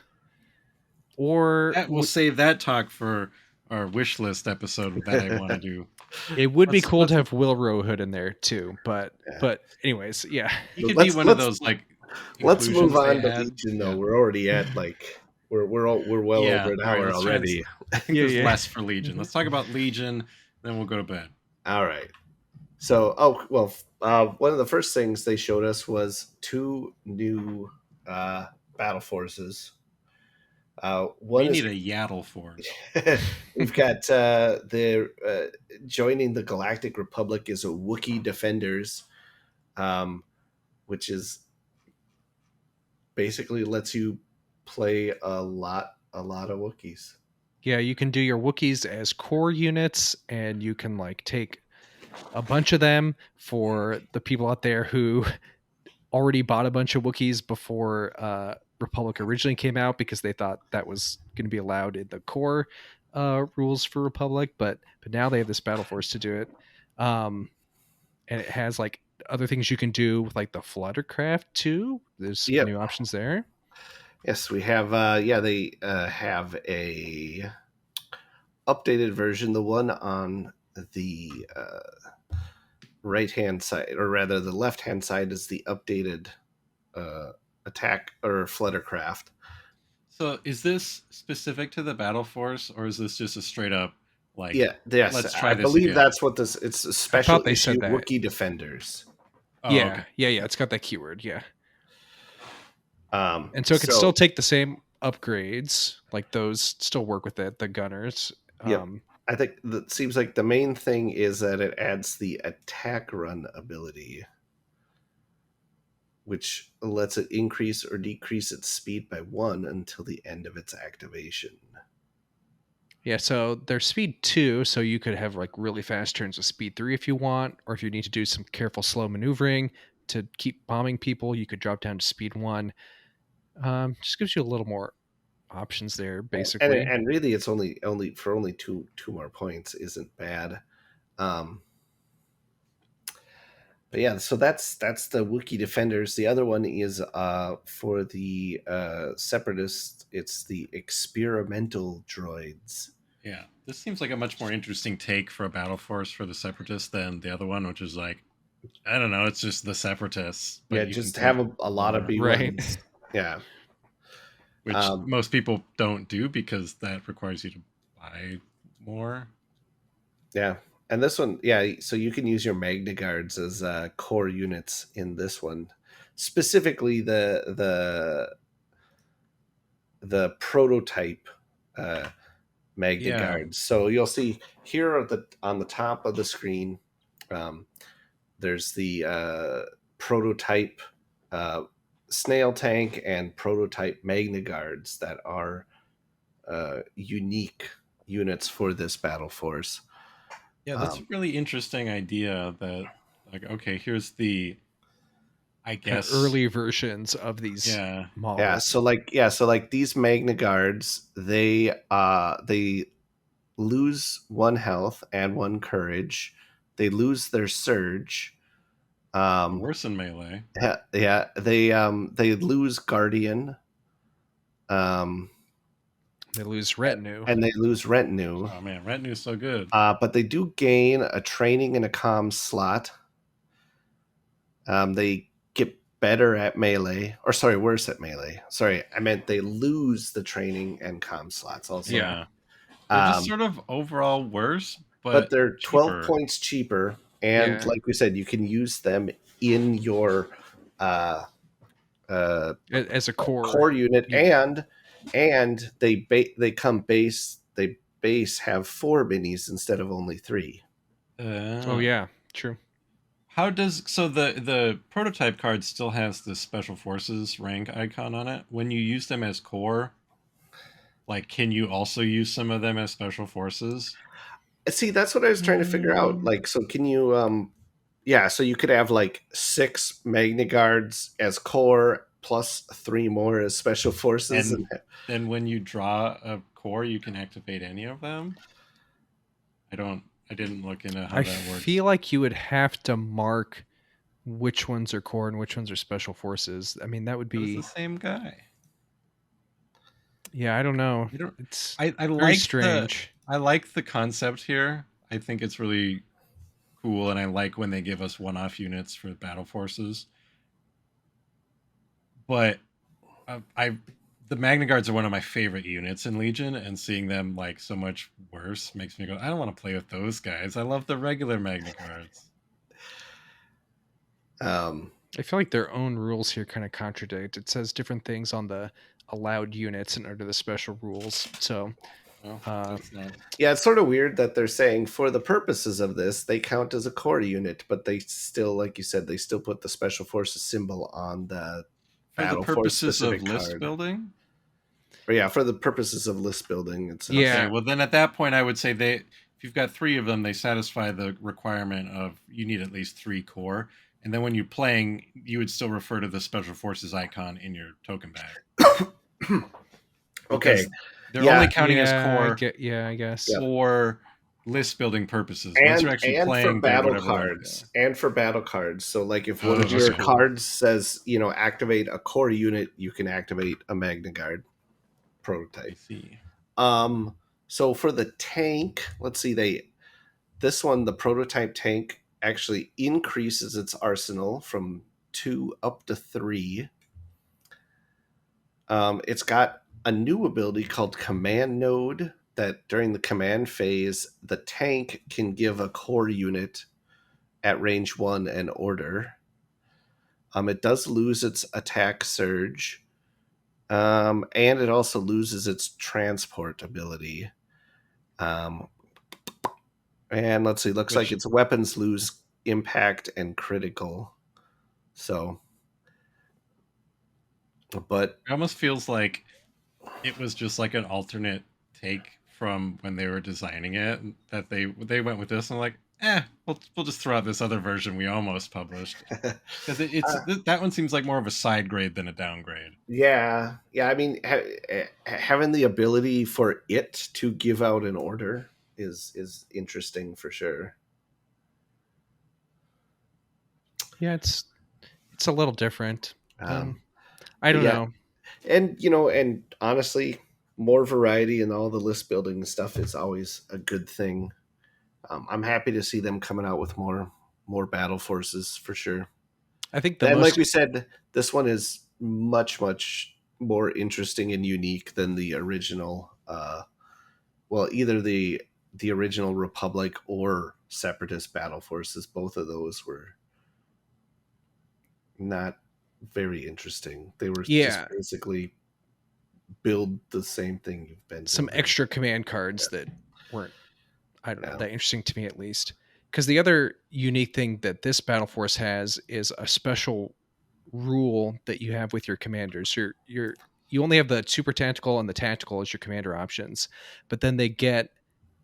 S2: Or
S1: we'll save that talk for our wish list episode that I want to do.
S2: It would be cool to have Will Rowhood in there too, but anyways, yeah.
S1: He could be one of those like.
S3: Let's move on to Legion though. Yeah. We're already at we're well over an hour already.
S1: I think there's less for Legion. Let's talk about Legion, then we'll go to bed.
S3: All right. So, one of the first things they showed us was 2 new battle forces.
S1: We need a Yaddle force.
S3: We've got joining the Galactic Republic is a Wookiee Defenders, which is basically lets you play a lot of Wookiees.
S2: Yeah, you can do your Wookiees as core units, and you can take a bunch of them for the people out there who already bought a bunch of Wookiees before Republic originally came out because they thought that was going to be allowed in the core rules for Republic, but now they have this battle force to do it, and it has other things you can do with the Fluttercraft too. There's new options there.
S3: Yes, we have. They have a updated version. The one on the right hand side, or rather the left hand side, is the updated attack or Fluttercraft.
S1: So is this specific to the battle force, or is this just a straight up
S3: yes,
S1: let's try this?
S3: I believe that's what this. It's a special issue Wookiee Defenders.
S2: Oh, yeah. It's got that keyword. Yeah. And so it can still take the same upgrades, those still work with it. The gunners.
S3: I think that seems like the main thing is that it adds the attack run ability, which lets it increase or decrease its speed by 1 until the end of its activation.
S2: Yeah, so there's speed 2, so you could have really fast turns with speed 3 if you want, or if you need to do some careful slow maneuvering to keep bombing people, you could drop down to speed 1. Just gives you a little more options there, basically.
S3: And really, it's only two more points isn't bad. But yeah, so that's the Wookiee Defenders. The other one is for the Separatists. It's the experimental droids.
S1: Yeah, this seems like a much more interesting take for a battle force for the Separatists than the other one, which is I don't know, it's just the Separatists.
S3: But just have a lot of B1s.
S2: Right.
S3: Yeah.
S1: which most people don't do because that requires you to buy more.
S3: Yeah. And this one, so you can use your Magna Guards as core units in this one. Specifically the prototype Magna Guards. So you'll see here on the top of the screen, there's the prototype snail tank and prototype Magna Guards that are unique units for this battle force.
S1: Yeah, that's a really interesting idea that, like, okay, here's the, I guess,
S2: early versions of these models.
S3: Yeah, so like these Magna Guards, they lose 1 health and 1 courage. They lose their surge.
S1: Worse than melee.
S3: Yeah, they lose guardian.
S2: They lose retinue.
S3: And they lose retinue.
S1: Oh man, retinue is so good.
S3: But they do gain a training and a comm slot. They get better at melee, or sorry, worse at melee. Sorry, I meant they lose the training and comm slots also.
S1: Yeah, they're just sort of overall worse, but
S3: they're
S1: cheaper.
S3: 12 points cheaper, and like we said, you can use them in your
S2: as a core
S3: unit, and they come base. They base have 4 minis instead of only 3.
S2: Oh yeah, true.
S1: How does the prototype card still has the special forces rank icon on it? When you use them as core, like, can you also use some of them as special forces?
S3: See, that's what I was trying to figure out. Like, so can you so you could have like 6 Magna Guards as core plus 3 more as special forces,
S1: and then when you draw a core, you can activate any of them. I didn't look into how that works.
S2: I feel like you would have to mark which ones are core and which ones are special forces. I mean, that would be
S1: the same guy.
S2: Yeah, I don't know. It's I very like strange.
S1: I like the concept here. I think it's really cool, and I like when they give us one-off units for battle forces. But the Magna Guards are one of my favorite units in Legion, and seeing them like so much worse makes me go, I don't want to play with those guys. I love the regular Magna Guards.
S2: I feel like their own rules here kind of contradict. It says different things on the allowed units and under the special rules. So,
S3: it's sort of weird that they're saying for the purposes of this, they count as a core unit, but they still, like you said, they still put the special forces symbol on the battle force specific
S1: list building.
S3: Or for the purposes of list building. It's
S1: okay. Well, then at that point, I would say if you've got 3 of them, they satisfy the requirement of you need at least 3 core. And then when you're playing, you would still refer to the special forces icon in your token bag.
S3: Okay.
S1: They're only counting as core.
S2: I guess.
S1: For list building purposes.
S3: And,
S1: you're actually playing
S3: for battle cards. And for battle cards. So like if one of your cards says, activate a core unit, you can activate a Magna Guard prototype.
S1: I see.
S3: So for the tank, let's see, this one, the prototype tank, actually increases its arsenal from 2 up to 3. It's got a new ability called Command Node that during the command phase, the tank can give a core unit at range 1 an order. It does lose its attack surge, and it also loses its transport ability. And let's see, looks like its weapons lose impact and critical. So, but
S1: it almost feels like it was just like an alternate take from when they were designing it, that they went with this and like, we'll just throw out this other version we almost published, because that one seems like more of a side grade than a downgrade.
S3: Yeah. I mean, having the ability for it to give out an order is interesting for sure.
S2: Yeah, it's a little different. I don't know.
S3: And and honestly, more variety in all the list building stuff is always a good thing. I'm happy to see them coming out with more battle forces for sure.
S2: I think
S3: like we said, this one is much more interesting and unique than the original. Either the original Republic or Separatist battle forces. Both of those were not very interesting. They were just basically build the same thing you've been
S2: some
S3: building.
S2: Extra command cards that weren't, I don't know, that interesting to me at least. Because the other unique thing that this battle force has is a special rule that you have with your commanders. You only have the super tactical and the tactical as your commander options, but then they get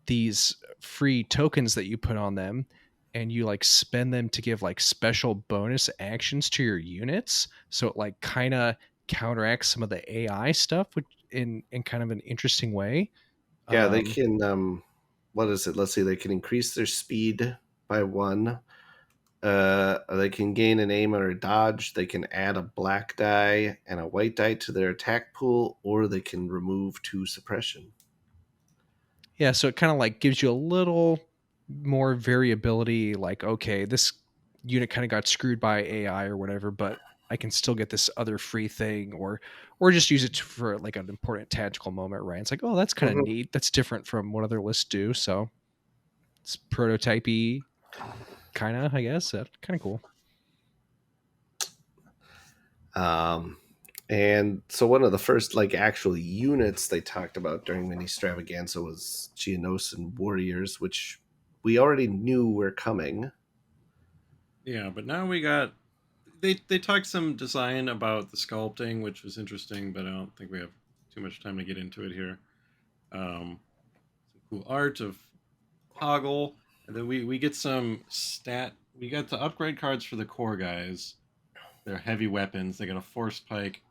S2: these free tokens that you put on them, and you like spend them to give like special bonus actions to your units. So it like kind of counteracts some of the AI stuff, which in kind of an interesting way.
S3: Yeah, they can. What is it? Let's see. They can increase their speed by 1. They can gain an aim or a dodge. They can add a black die and a white die to their attack pool, or they can remove 2 suppression.
S2: Yeah, so it kind of like gives you a little more variability. Like, okay, this unit kind of got screwed by AI or whatever, but I can still get this other free thing, or just use it for like an important tactical moment, right? It's like, oh, that's kind of neat. That's different from what other lists do. So it's prototypey, kind of, I guess. Kind of cool.
S3: And so one of the first like actual units they talked about during Ministravaganza was Geonosian warriors, which we already knew were coming.
S1: Yeah, but now we got they talked some design about the sculpting, which was interesting, but I don't think we have too much time to get into it here. Some cool art of Hoggle, and then we get some stat. We got the upgrade cards for the core guys. They're heavy weapons. They got a force pike,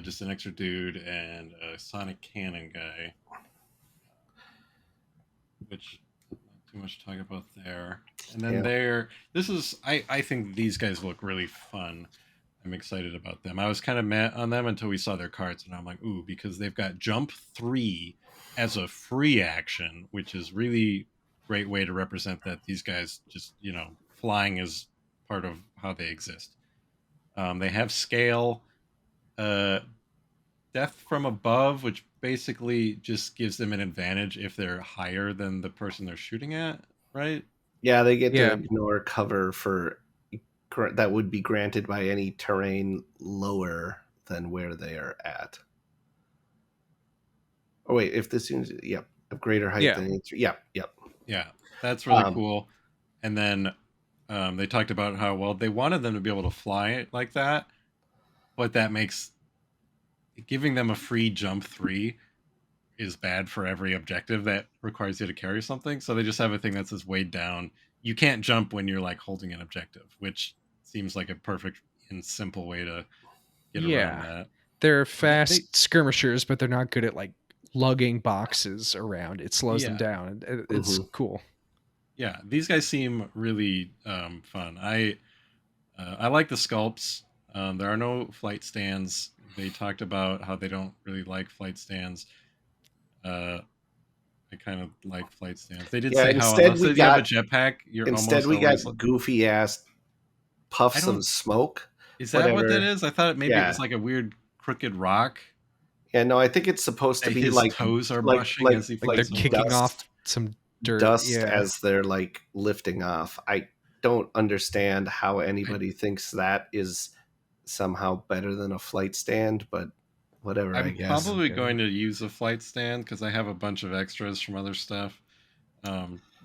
S1: just an extra dude, and a sonic cannon guy, which not too much to talk about there. And then I think these guys look really fun. I'm excited about them. I was kind of mad on them until we saw their cards, and I'm like, ooh, because they've got Jump 3 as a free action, which is really great way to represent that these guys just, flying is part of how they exist. They have Scale, Death from Above, which basically just gives them an advantage if they're higher than the person they're shooting at, right?
S3: Yeah, they get to ignore cover that would be granted by any terrain lower than where they are at. Oh wait, if this unit, of greater height than it's, yeah,
S1: that's really cool. And then they talked about how they wanted them to be able to fly like that, but that makes giving them a free Jump 3 is bad for every objective that requires you to carry something. So they just have a thing that says weighed down. You can't jump when you're like holding an objective, which seems like a perfect and simple way to get around that.
S2: They're fast skirmishers, but they're not good at like lugging boxes around. It slows them down. It's cool.
S1: Yeah, these guys seem really fun. I like the sculpts. There are no flight stands. They talked about how they don't really like flight stands. I kind of like flight stands. They did say how unless you have a jetpack, you're
S3: instead we got goofy ass puffs of smoke.
S1: Is that what that is? I thought maybe it was like a weird crooked rock.
S3: Yeah, no, I think it's supposed to be
S1: his
S3: like
S1: toes are brushing as he
S2: like they're kicking off some
S3: dust as they're like lifting off. I don't understand how anybody thinks that is somehow better than a flight stand, but whatever. I guess
S1: I'm probably going to use a flight stand because I have a bunch of extras from other stuff.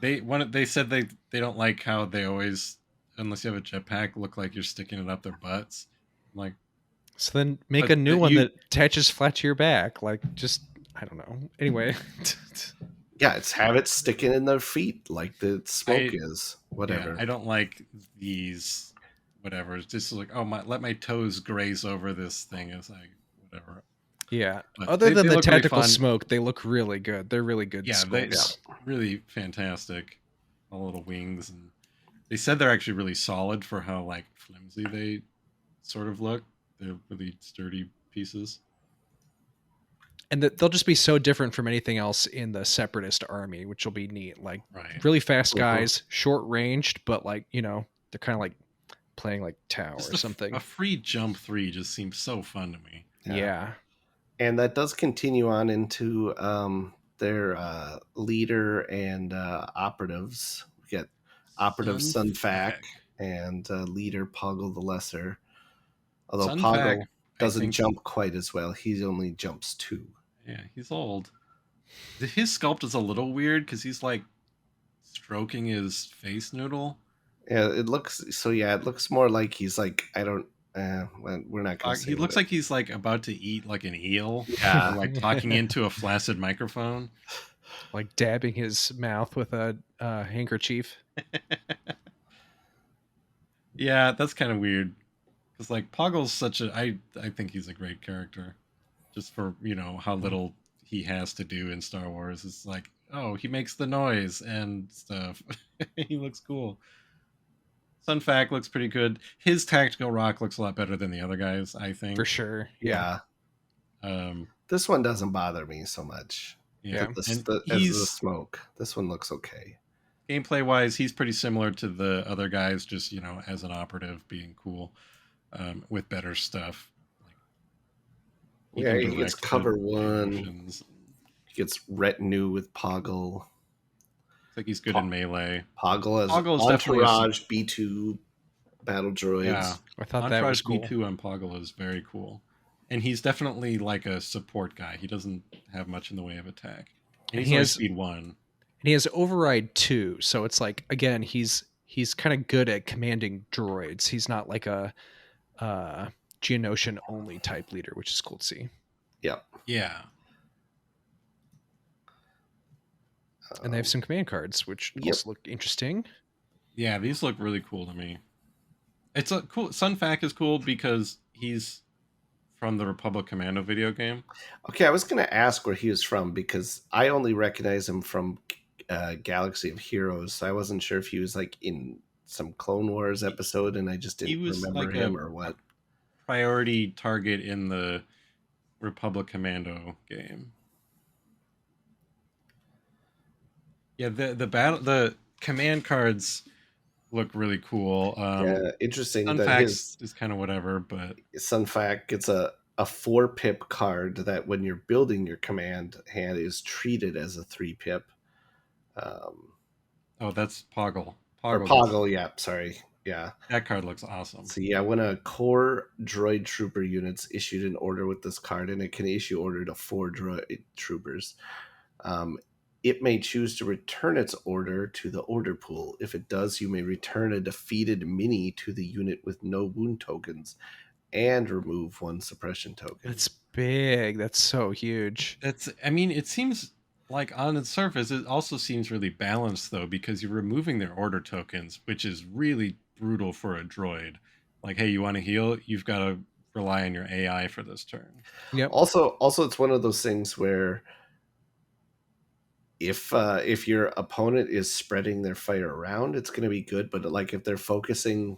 S1: They said they don't like how they always, unless you have a jetpack, look like you're sticking it up their butts. I'm like,
S2: so then make a new one that attaches flat to your back. Like, just, I don't know. Anyway.
S3: Yeah, have it sticking in their feet like the smoke is. Whatever.
S1: Yeah, I don't like these, whatever. It's just like, let my toes graze over this thing. It's like, whatever.
S2: Yeah. But other than the tactical smoke, they look really good. They're really good.
S1: Yeah, they're really fantastic. All little wings. And they said they're actually really solid for how like flimsy they sort of look. They're really sturdy pieces.
S2: And they'll just be so different from anything else in the Separatist army, which will be neat. Like really fast guys, short ranged, but like, they're kind of like playing like Tau or something.
S1: A free Jump 3 just seems so fun to me.
S2: Yeah.
S3: And that does continue on into their leader and operatives. We get operative Sunfac and leader Poggle the Lesser. Although
S1: Sunfac,
S3: Poggle doesn't jump quite as well. He only jumps 2.
S1: Yeah, he's old. His sculpt is a little weird because he's like stroking his face noodle.
S3: Yeah, it looks so. Yeah, it looks more like he's like we're not gonna say
S1: he looks like he's like about to eat like an eel.
S3: Yeah.
S1: Or, like talking into a flaccid microphone.
S2: Like dabbing his mouth with a handkerchief.
S1: Yeah, that's kind of weird. Because like Poggle's such a I think he's a great character. Just for, how little he has to do in Star Wars. It's like, oh, he makes the noise and stuff. He looks cool. Sunfac looks pretty good. His tactical rock looks a lot better than the other guys, I think.
S2: For sure.
S3: Yeah. This one doesn't bother me so much.
S1: Yeah.
S3: As the smoke. This one looks okay.
S1: Gameplay wise, he's pretty similar to the other guys, just, as an operative being cool, with better stuff.
S3: Like, he gets cover 1. He gets retinue with Poggle.
S1: It's like he's good in melee.
S3: Poggle has Entourage B2 battle droids.
S1: Yeah,
S2: I thought that was cool.
S1: B2 on Poggle is very cool. And he's definitely like a support guy. He doesn't have much in the way of attack. And he has speed 1. And
S2: he has override 2, so it's like, again, he's kind of good at commanding droids. He's not like a Geonosian only type leader, which is cool to see.
S3: Yep.
S1: Yeah.
S2: And they have some command cards, which also look interesting.
S1: Yeah, these look really cool to me. It's a cool. Sunfac is cool because he's from the Republic Commando video game.
S3: Okay, I was going to ask where he was from because I only recognize him from Galaxy of Heroes. So I wasn't sure if he was like in some Clone Wars episode and I just didn't remember him or what.
S1: Priority target in the Republic Commando game. Yeah, the command cards look really cool.
S3: Yeah, interesting.
S1: Sunfac is kind of whatever, but
S3: Sunfac gets a 4-pip card that when you're building your command hand is treated as a 3-pip.
S1: That's Poggle.
S3: Poggle, yeah, sorry. Yeah.
S1: That card looks awesome.
S3: So yeah, when a core droid trooper unit's issued an order with this card, and it can issue order to 4 droid troopers, it may choose to return its order to the order pool. If it does, you may return a defeated mini to the unit with no wound tokens and remove 1 suppression token.
S2: That's big. That's so huge.
S1: It seems like on its surface, it also seems really balanced, though, because you're removing their order tokens, which is really brutal for a droid. Like, hey, you want to heal? You've got to rely on your AI for this turn.
S2: Yep.
S3: Also, it's one of those things where if your opponent is spreading their fire around, it's going to be good. But like if they're focusing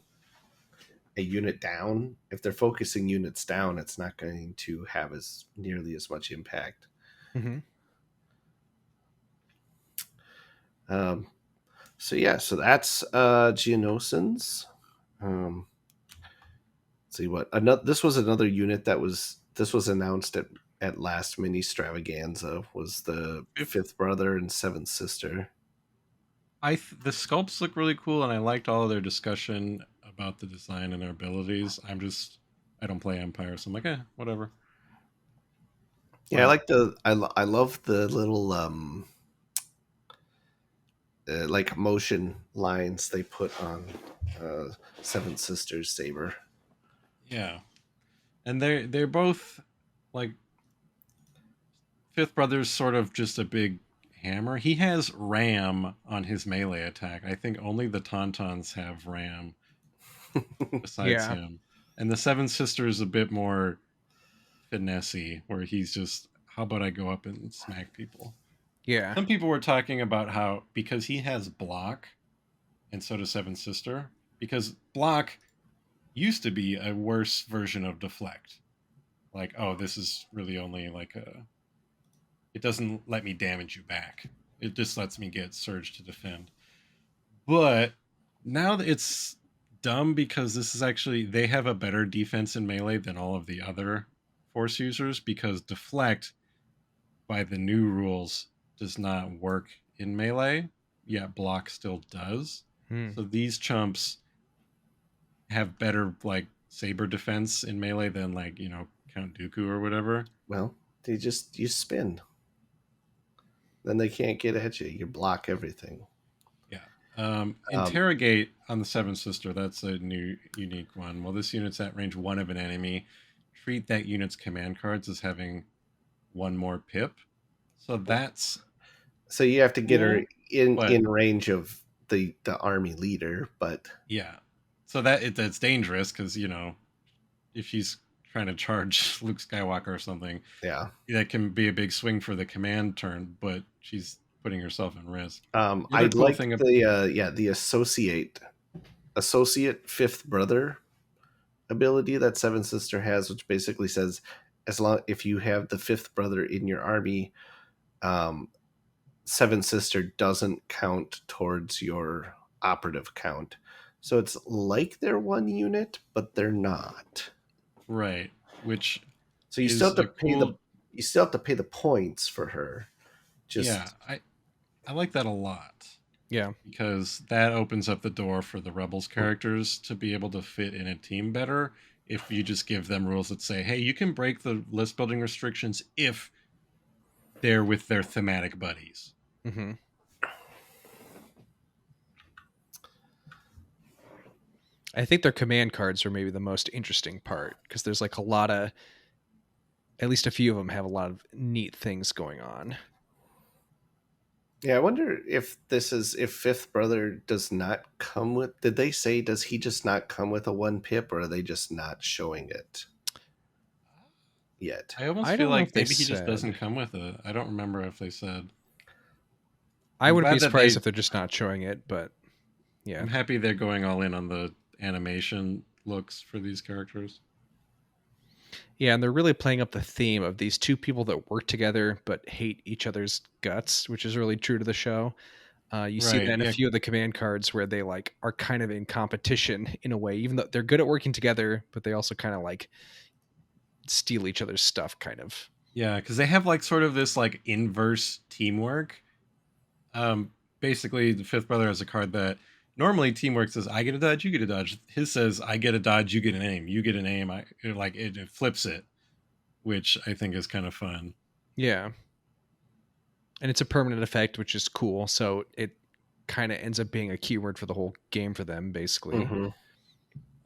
S3: a unit down, if they're focusing units down, it's not going to have nearly as much impact.
S2: Mm-hmm.
S3: So that's Geonosians. Let's see what this was another unit that was announced at last Ministravaganza was the 5th brother and 7th sister.
S1: The sculpts look really cool, and I liked all of their discussion about the design and their abilities. I don't play Empire, so I'm like, whatever.
S3: Yeah, I love the little like motion lines they put on 7th sister's saber.
S1: Yeah, and they're both like 5th brother's sort of just a big hammer. He has RAM on his melee attack. I think only the Tauntauns have RAM besides him. And the 7th sister is a bit more finessey, where he's just, how about I go up and smack people?
S2: Yeah.
S1: Some people were talking about how, because he has block, and so does 7th sister, because block used to be a worse version of deflect. Like, oh, this is really only like it doesn't let me damage you back. It just lets me get surge to defend. But now it's dumb because this is actually, they have a better defense in melee than all of the other force users because deflect by the new rules does not work in melee, yet block still does. So these chumps have better like saber defense in melee than like, you know, Count Dooku or whatever.
S3: Well, you spin. Then they can't get at you. You block everything.
S1: Yeah. Interrogate on the Seven Sister, that's a new unique one. Well, this unit's at range 1 of an enemy. Treat that unit's command cards as having 1 more pip. So that's
S3: so you have to get her in range of the army leader, but
S1: yeah. So that's dangerous because, you know, if she's trying to charge Luke Skywalker or something,
S3: yeah,
S1: that can be a big swing for the command turn, but she's putting herself in risk.
S3: I'd cool like the associate fifth brother ability that Seven Sister has, which basically says if you have the fifth brother in your army, Seven Sister doesn't count towards your operative count. So it's like they're one unit, but they're not.
S1: Right. Which
S3: so you still have to pay the points for her.
S1: Yeah, I like that a lot.
S2: Yeah.
S1: Because that opens up the door for the Rebels characters to be able to fit in a team better if you just give them rules that say, hey, you can break the list building restrictions if they're with their thematic buddies.
S2: Mm-hmm. I think their command cards are maybe the most interesting part because there's like at least a few of them have a lot of neat things going on.
S3: Yeah, I wonder if Fifth Brother does not come with... Did they say, does he just not come with a 1 pip, or are they just not showing it yet?
S1: I almost feel like maybe he just doesn't come with it. I don't remember if they said.
S2: I wouldn't be surprised if they're just not showing it, but yeah.
S1: I'm happy they're going all in on the animation looks for these characters.
S2: Yeah, and they're really playing up the theme of these two people that work together but hate each other's guts, which is really true to the show. You see that in a few of the command cards where they like are kind of in competition in a way, even though they're good at working together, but they also kind of like steal each other's stuff, kind of.
S1: Yeah, because they have like sort of this like inverse teamwork. Basically, the fifth brother has a card that normally teamwork says I get a dodge, you get a dodge. His says I get a dodge, you get an aim. You get an aim. It flips it, which I think is kind of fun.
S2: Yeah, and it's a permanent effect, which is cool. So it kind of ends up being a keyword for the whole game for them, basically.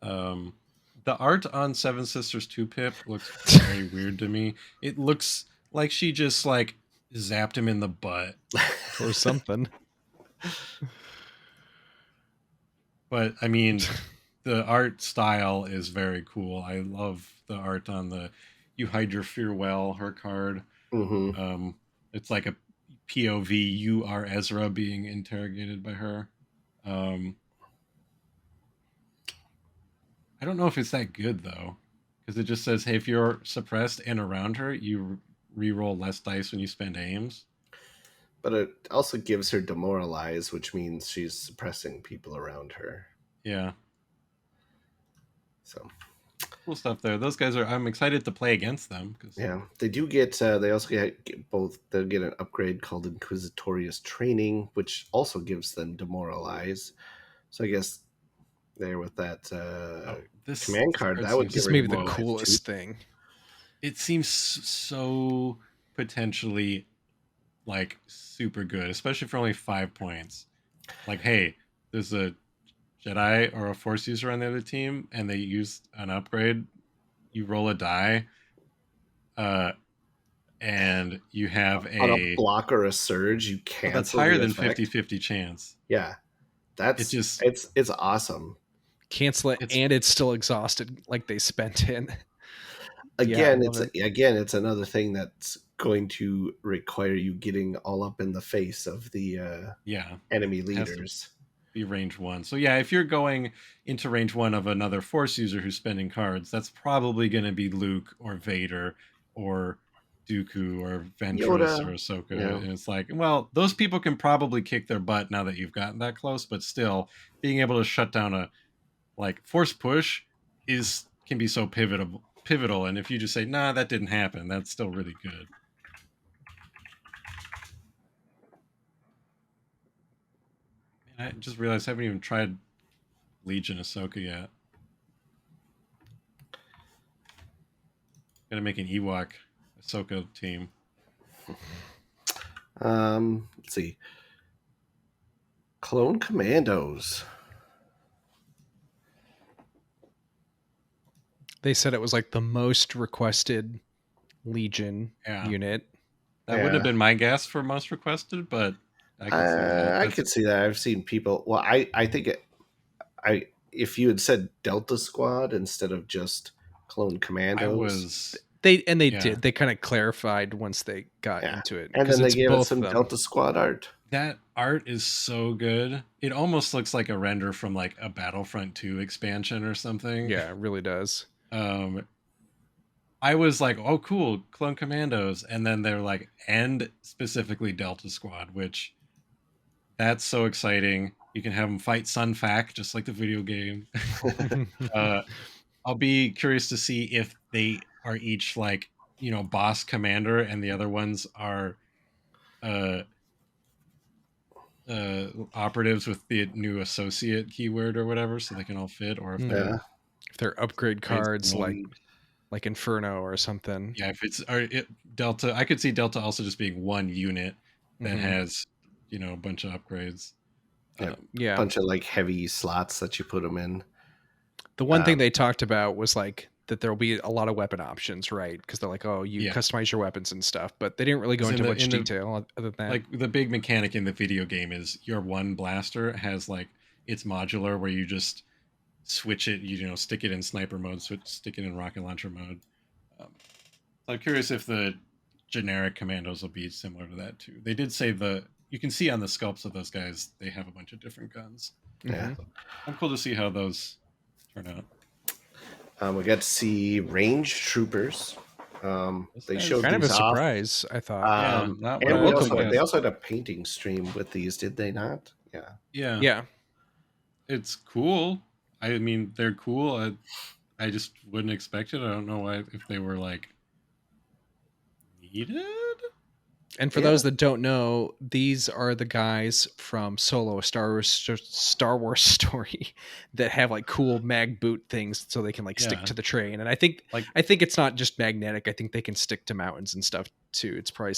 S3: Mm-hmm.
S1: The art on Seven Sisters 2 pip looks very weird to me. It looks like she just like zapped him in the butt
S2: or something.
S1: But I mean, the art style is very cool. I love the art on the "You Hide Your Fear Well," her card.
S3: Mm-hmm.
S1: It's like a POV. You are Ezra being interrogated by her. I don't know if it's that good though, because it just says, "Hey, if you're suppressed and around her, you re-roll less dice when you spend aims."
S3: But it also gives her demoralize, which means she's suppressing people around her.
S1: Yeah.
S3: So
S1: cool stuff there. Those guys I'm excited to play against them.
S3: Yeah, they do get, they also get both, they'll get an upgrade called Inquisitorious Training, which also gives them demoralize. So I guess there with that this command card, that would
S2: give maybe the coolest thing.
S1: It seems so potentially like super good, especially for only 5 points. Like, hey, there's a Jedi or a Force user on the other team, and they use an upgrade. You roll a die, and you have
S3: on a block or a surge. You cancel.
S1: That's higher than 50-50 chance.
S3: Yeah, that's it's awesome.
S2: Cancel it, and it's still exhausted, like they spent in.
S3: Again, it's another thing that's going to require you getting all up in the face of the enemy leaders.
S1: Be range 1. So yeah, if you're going into range 1 of another Force user who's spending cards, that's probably going to be Luke or Vader or Dooku or Ventress
S3: Yoda.
S1: Or Ahsoka. Yeah. And it's like, well, those people can probably kick their butt now that you've gotten that close, but still being able to shut down a like Force push can be so pivotal pivotal, and if you just say, nah, that didn't happen, that's still really good. And I just realized I haven't even tried Legion Ahsoka yet. Gotta make an Ewok Ahsoka team.
S3: Let's see. Clone Commandos.
S2: They said it was like the most requested Legion unit.
S1: That wouldn't have been my guess for most requested, but I could see that.
S3: I could see that. I've seen people. Well, I think if you had said Delta Squad instead of just Clone Commandos,
S2: they did. They kind of clarified once they got into it,
S3: and then they gave us some Delta Squad art.
S1: That art is so good. It almost looks like a render from like a Battlefront 2 expansion or something.
S2: Yeah, it really does.
S1: I was like, oh, cool, Clone Commandos. And then they're like, and specifically Delta Squad, which that's so exciting. You can have them fight Sunfac, just like the video game. I'll be curious to see if they are each like, boss commander and the other ones are operatives with the new associate keyword or whatever, so they can all fit, or if
S2: they're upgrade cards like Inferno or something.
S1: Yeah, if it's Delta, I could see Delta also just being one unit that has, a bunch of upgrades.
S3: A bunch of like heavy slots that you put them in.
S2: The one thing they talked about was like that there'll be a lot of weapon options, right? Because they're like, oh, you customize your weapons and stuff, but they didn't really go into much detail other than that.
S1: Like the big mechanic in the video game is your one blaster has like it's modular where you just switch it, stick it in sniper mode, stick it in rocket launcher mode. So I'm curious if the generic commandos will be similar to that too. They did say you can see on the sculpts of those guys, they have a bunch of different guns.
S3: Yeah.
S1: So I'm cool to see how those turn out.
S3: We got to see range troopers. They showed
S2: kind of a
S3: off.
S2: Surprise, I thought.
S3: And they also had a painting stream with these, did they not?
S1: Yeah. It's cool. I mean, they're cool. I just wouldn't expect it. I don't know why, if they were like needed.
S2: And for those that don't know, these are the guys from Solo, a Star Wars story, that have like cool mag boot things, so they can like stick to the train. And I think it's not just magnetic. I think they can stick to mountains and stuff too. It's probably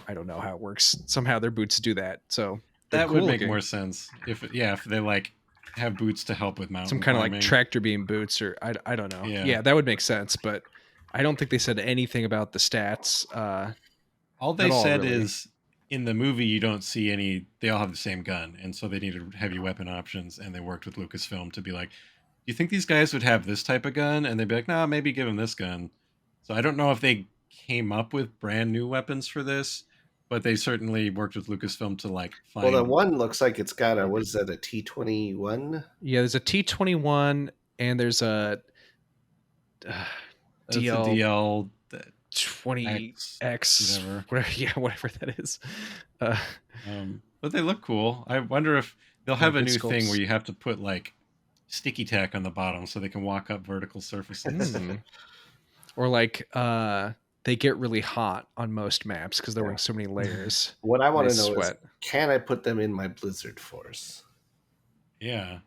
S2: I don't know how it works. Somehow their boots do that. So
S1: that would make more sense if they like have boots to help with mountain
S2: some kind
S1: climbing.
S2: of like tractor beam boots, or I don't know. Yeah, that would make sense. But I don't think they said anything about the stats.
S1: All they said is in the movie you don't see any. They all have the same gun, and so they needed heavy weapon options. And they worked with Lucasfilm to be like, "Do you think these guys would have this type of gun?" And they'd be like, "Nah, maybe give them this gun." So I don't know if they came up with brand new weapons for this, but they certainly worked with Lucasfilm to like find.
S3: Well, the one looks like it's got a T-21?
S2: Yeah, there's a T-21, and there's a
S1: DL
S2: 20X, whatever that is.
S1: But they look cool. I wonder if they'll have a new thing where you have to put like sticky tack on the bottom so they can walk up vertical surfaces.
S2: Or like they get really hot on most maps because they're wearing so many layers.
S3: What I want to know is, can I put them in my Blizzard Force?
S1: Yeah.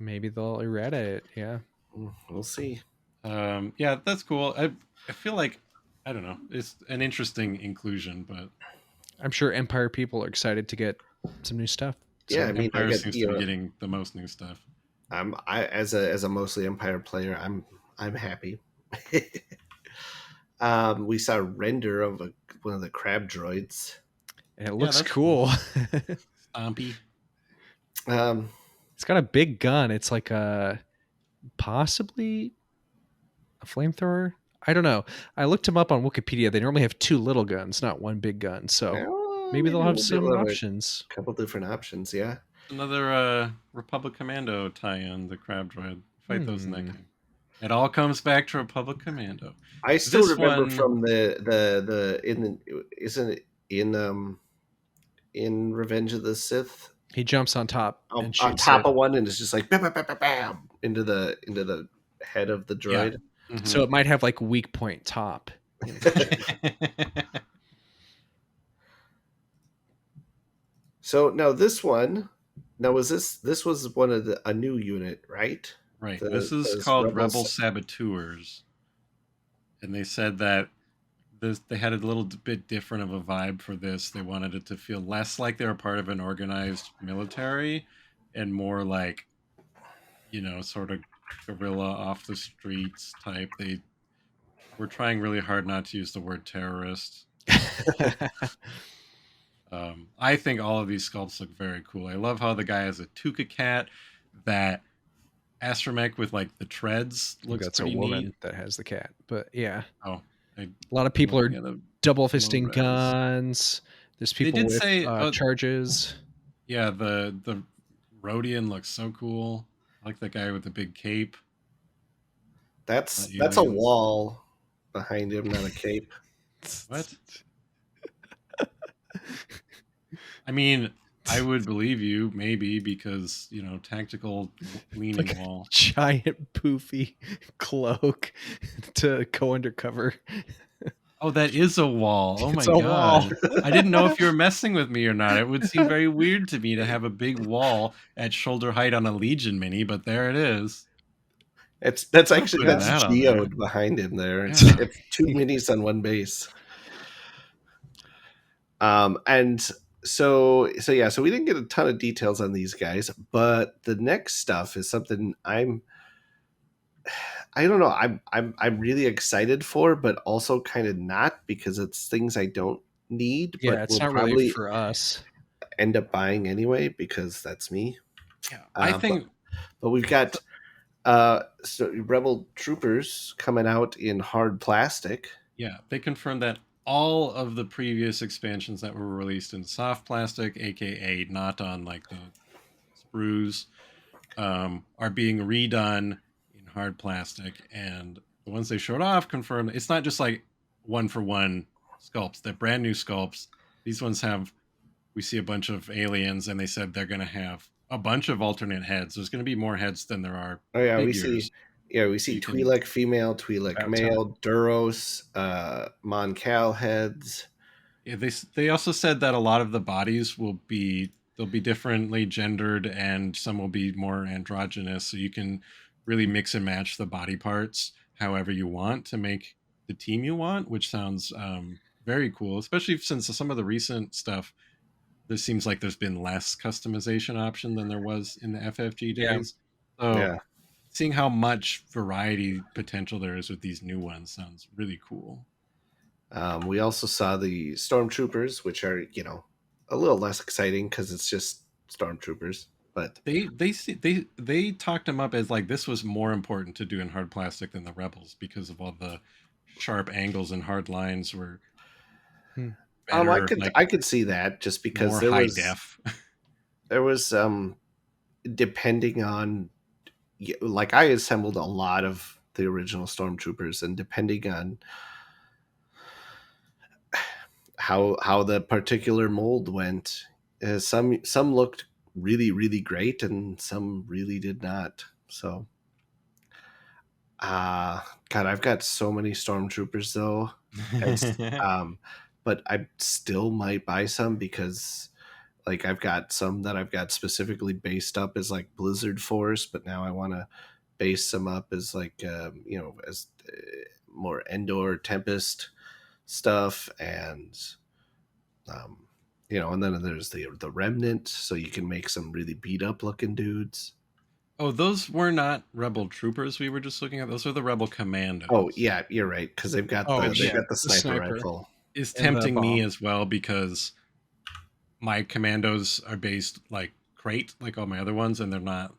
S2: Maybe they'll errata it. Yeah.
S3: We'll see.
S1: Yeah, that's cool. I feel like, I don't know, it's an interesting inclusion, but
S2: I'm sure Empire people are excited to get some new stuff.
S3: Yeah, I mean,
S1: Empire seems to be getting the most new stuff.
S3: As a mostly Empire player, I'm happy. We saw a render of one of the crab droids.
S2: And it looks cool.
S1: Stompy.
S2: It's got a big gun. It's like possibly a flamethrower. I don't know. I looked him up on Wikipedia. They normally have two little guns, not one big gun. So maybe they'll have some options.
S3: A couple different options, yeah.
S1: Another Republic Commando tie-in, the crab droid. Fight those in that game. It all comes back to Republic Commando.
S3: I still remember from in Revenge of the Sith.
S2: He jumps on top
S3: on top of one and it's just like bam, bam, bam, bam, bam, into the head of the droid.
S1: Mhm.
S2: So it might have like weak point top.
S3: So now this one, this was one of a new unit, right?
S1: Right. This is called Rebel Saboteurs. And they said that they had a little bit different of a vibe for this. They wanted it to feel less like they were part of an organized military and more like, sort of guerrilla off the streets type. They were trying really hard not to use the word terrorist. I think all of these sculpts look very cool. I love how the guy has a Tuca cat. That astromech with like the treads looks
S2: That's
S1: pretty
S2: a woman
S1: neat.
S2: that has the cat, but yeah.
S1: Oh,
S2: a lot of people are double fisting
S1: low-res.
S2: guns. There's people with charges.
S1: Yeah, the Rhodian looks so cool. I like that guy with the big cape.
S3: That's a wall behind him, not a cape.
S1: What? I mean, I would believe you, maybe, because, tactical leaning
S2: like
S1: wall.
S2: Giant poofy cloak to go undercover.
S1: Oh, that is a wall. Oh my
S2: God.
S1: Wall. I didn't know if you were messing with me or not. It would seem very weird to me to have a big wall at shoulder height on a Legion mini, but there it is.
S3: That's geode behind him there. It's 2 minis on one base. And so we didn't get a ton of details on these guys, but the next stuff is something I don't know. I'm really excited for, but also kind of not, because it's things I don't need.
S2: Yeah,
S3: but
S2: it's not really for us.
S3: End up buying anyway, because that's me.
S1: Yeah, I think.
S3: But we've got so Rebel Troopers coming out in hard plastic.
S1: Yeah, they confirmed that all of the previous expansions that were released in soft plastic, aka not on like the sprues, are being redone in hard plastic, and the ones they showed off confirmed it's not just like one-for-one sculpts. They're brand new sculpts. These ones we see a bunch of aliens, and they said they're going to have a bunch of alternate heads. There's going to be more heads than there are figures.
S3: We see Twi'lek female, Twi'lek male, Duros, Mon Cal heads.
S1: Yeah, they also said that a lot of the bodies they'll be differently gendered, and some will be more androgynous, so you can really mix and match the body parts however you want to make the team you want, which sounds very cool, especially since some of the recent stuff, there seems like there's been less customization option than there was in the FFG days. Seeing how much variety potential there is with these new ones sounds really cool.
S3: We also saw the Stormtroopers, which are, a little less exciting because it's just Stormtroopers. But
S1: they talked them up as like this was more important to do in hard plastic than the Rebels because of all the sharp angles and hard lines were. Better,
S3: I could see that, just because
S1: there was def.
S3: There was depending on, like, I assembled a lot of the original Stormtroopers, and depending on how the particular mold went, some looked really, really great, and some really did not. So God, I've got so many Stormtroopers though. But I still might buy some, because like I've got some that I've got specifically based up as like Blizzard Force, but now I want to base them up as like as more Endor Tempest stuff, and and then there's the Remnant, so you can make some really beat up looking dudes.
S1: Oh, those were not Rebel Troopers we were just looking at. Those are the Rebel Commandos.
S3: Oh yeah, you're right, because they've got the sniper rifle.
S1: Is tempting me as well, because my commandos are based like crate, like all my other ones, and they're not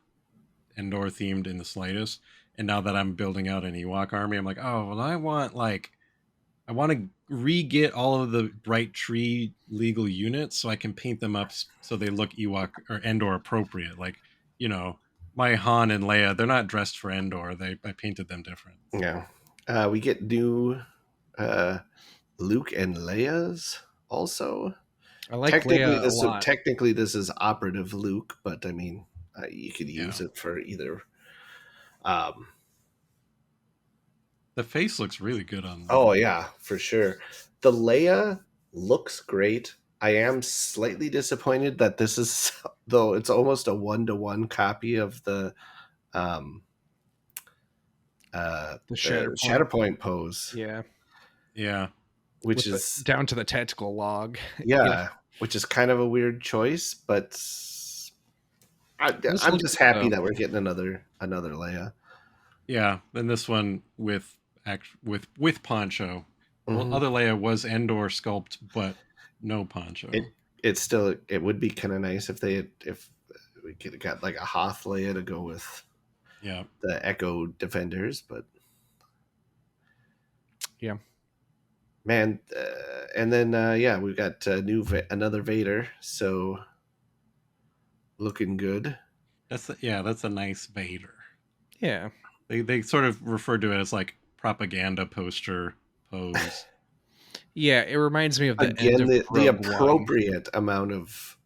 S1: Endor themed in the slightest. And now that I'm building out an Ewok army, I'm like, oh, well, I want to re-get all of the Bright Tree legal units so I can paint them up so they look Ewok or Endor appropriate. Like, my Han and Leia, they're not dressed for Endor. I painted them different.
S3: Yeah. We get new Luke and Leia's also.
S2: I like Leia a lot.
S3: Technically, this is operative Luke, but I mean, you could use it for either.
S1: The face looks really good on them.
S3: Oh yeah, for sure. The Leia looks great. I am slightly disappointed that this is, though it's almost a 1-to-1 copy of the
S2: The
S3: Shatterpoint pose.
S2: Yeah.
S1: Yeah.
S3: Which is
S2: down to the tactical log.
S3: Yeah, which is kind of a weird choice, but I'm just happy that we're getting another Leia.
S1: Yeah, and this one with poncho. Well,
S3: Mhm.
S1: other Leia was Endor sculpt, but no poncho.
S3: It would be kind of nice if we could have got like a Hoth Leia to go with the Echo Defenders, but
S2: yeah,
S3: man, and then we've got another Vader, so looking good.
S1: That's a nice Vader.
S2: Yeah,
S1: they sort of refer to it as like propaganda poster pose.
S2: Yeah, it reminds me of the
S3: Again,
S2: end of
S3: the
S2: Rogue
S3: appropriate amount of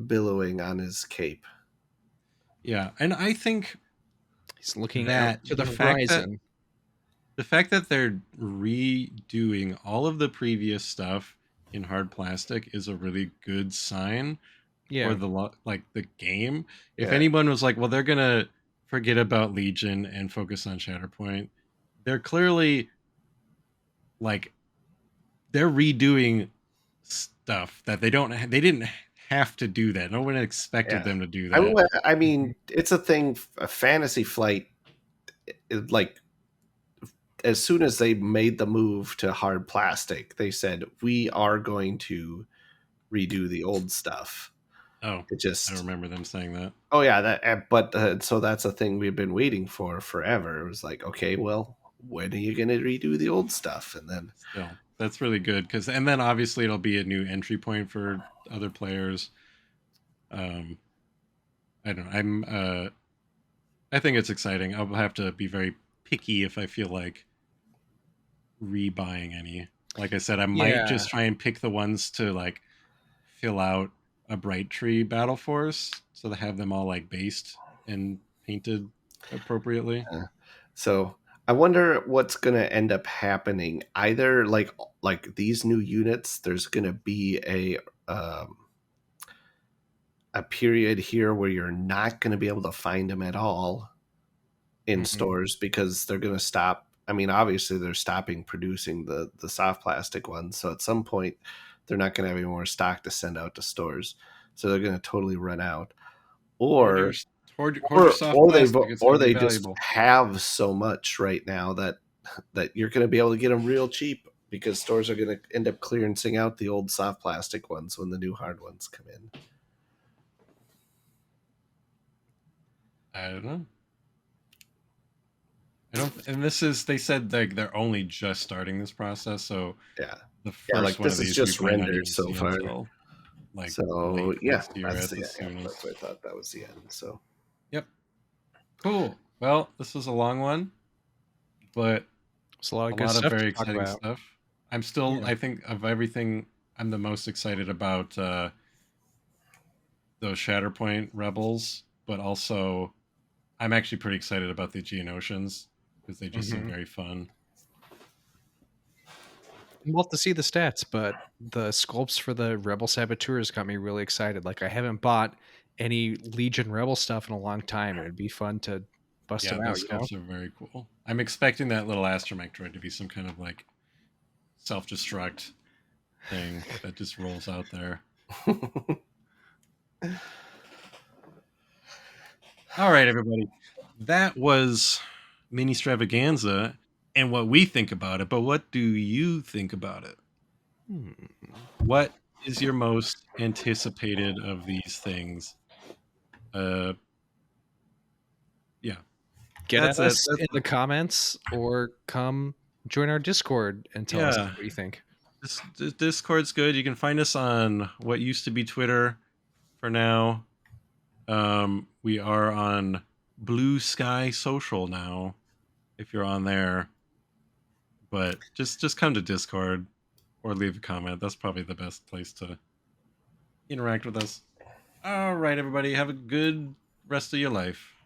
S3: billowing on his cape.
S1: Yeah, and I think
S2: he's looking
S1: that
S2: out to the horizon.
S1: The fact that they're redoing all of the previous stuff in hard plastic is a really good sign for the game. If anyone was like, well, they're gonna forget about Legion and focus on Shatterpoint, they're clearly like they're redoing stuff that they didn't have to do that. No one expected them to do that.
S3: I mean, it's a thing. A Fantasy Flight, like, as soon as they made the move to hard plastic, they said we are going to redo the old stuff.
S1: Oh, I remember them saying that.
S3: Oh yeah, but so that's a thing we've been waiting for forever. It was like, okay, well, when are you going to redo the old stuff? And then
S1: still, that's really good and then obviously it'll be a new entry point for other players. I don't know. I think it's exciting. I'll have to be very picky if I feel like rebuying any. Like I said, I might just try and pick the ones to like fill out a Bright Tree Battle Force, so they have them all like based and painted appropriately.
S3: So I wonder what's going to end up happening. Either like these new units, there's going to be a period here where you're not going to be able to find them at all in stores because they're going to stop. I mean, obviously they're stopping producing the soft plastic ones. So at some point they're not going to have any more stock to send out to stores. So they're going to totally run out. Or they just have so much right now that you're going to be able to get them real cheap because stores are going to end up clearancing out the old soft plastic ones when the new hard ones come in.
S1: I don't know. And they said like they're only just starting this process, so the first one
S3: this
S1: of these
S3: is just rendered so far.
S1: Until, like,
S3: so
S1: that's
S3: what I thought that was the end. So,
S1: yep, cool. Well, this was a long one, but
S2: it's a lot of
S1: very exciting stuff. I'm still, I think, of everything, I'm the most excited about those Shatterpoint Rebels, but also I'm actually pretty excited about the Geonosians because they just seem very fun.
S2: We'll have to see the stats, but the sculpts for the Rebel Saboteurs got me really excited. Like, I haven't bought any Legion Rebel stuff in a long time. It'd be fun to bust them out.
S1: Those sculpts are very cool. I'm expecting that little astromech droid to be some kind of like self-destruct thing that just rolls out there. All right, everybody. That was Ministravaganza and what we think about it, but what do you think about it? What is your most anticipated of these things? Yeah.
S2: Get at us in the comments or come join our Discord and tell us what you think.
S1: Discord's good. You can find us on what used to be Twitter for now. We are on Blue Sky Social now, if you're on there. But just come to Discord or leave a comment. That's probably the best place to interact with us. All right, everybody. Have a good rest of your life.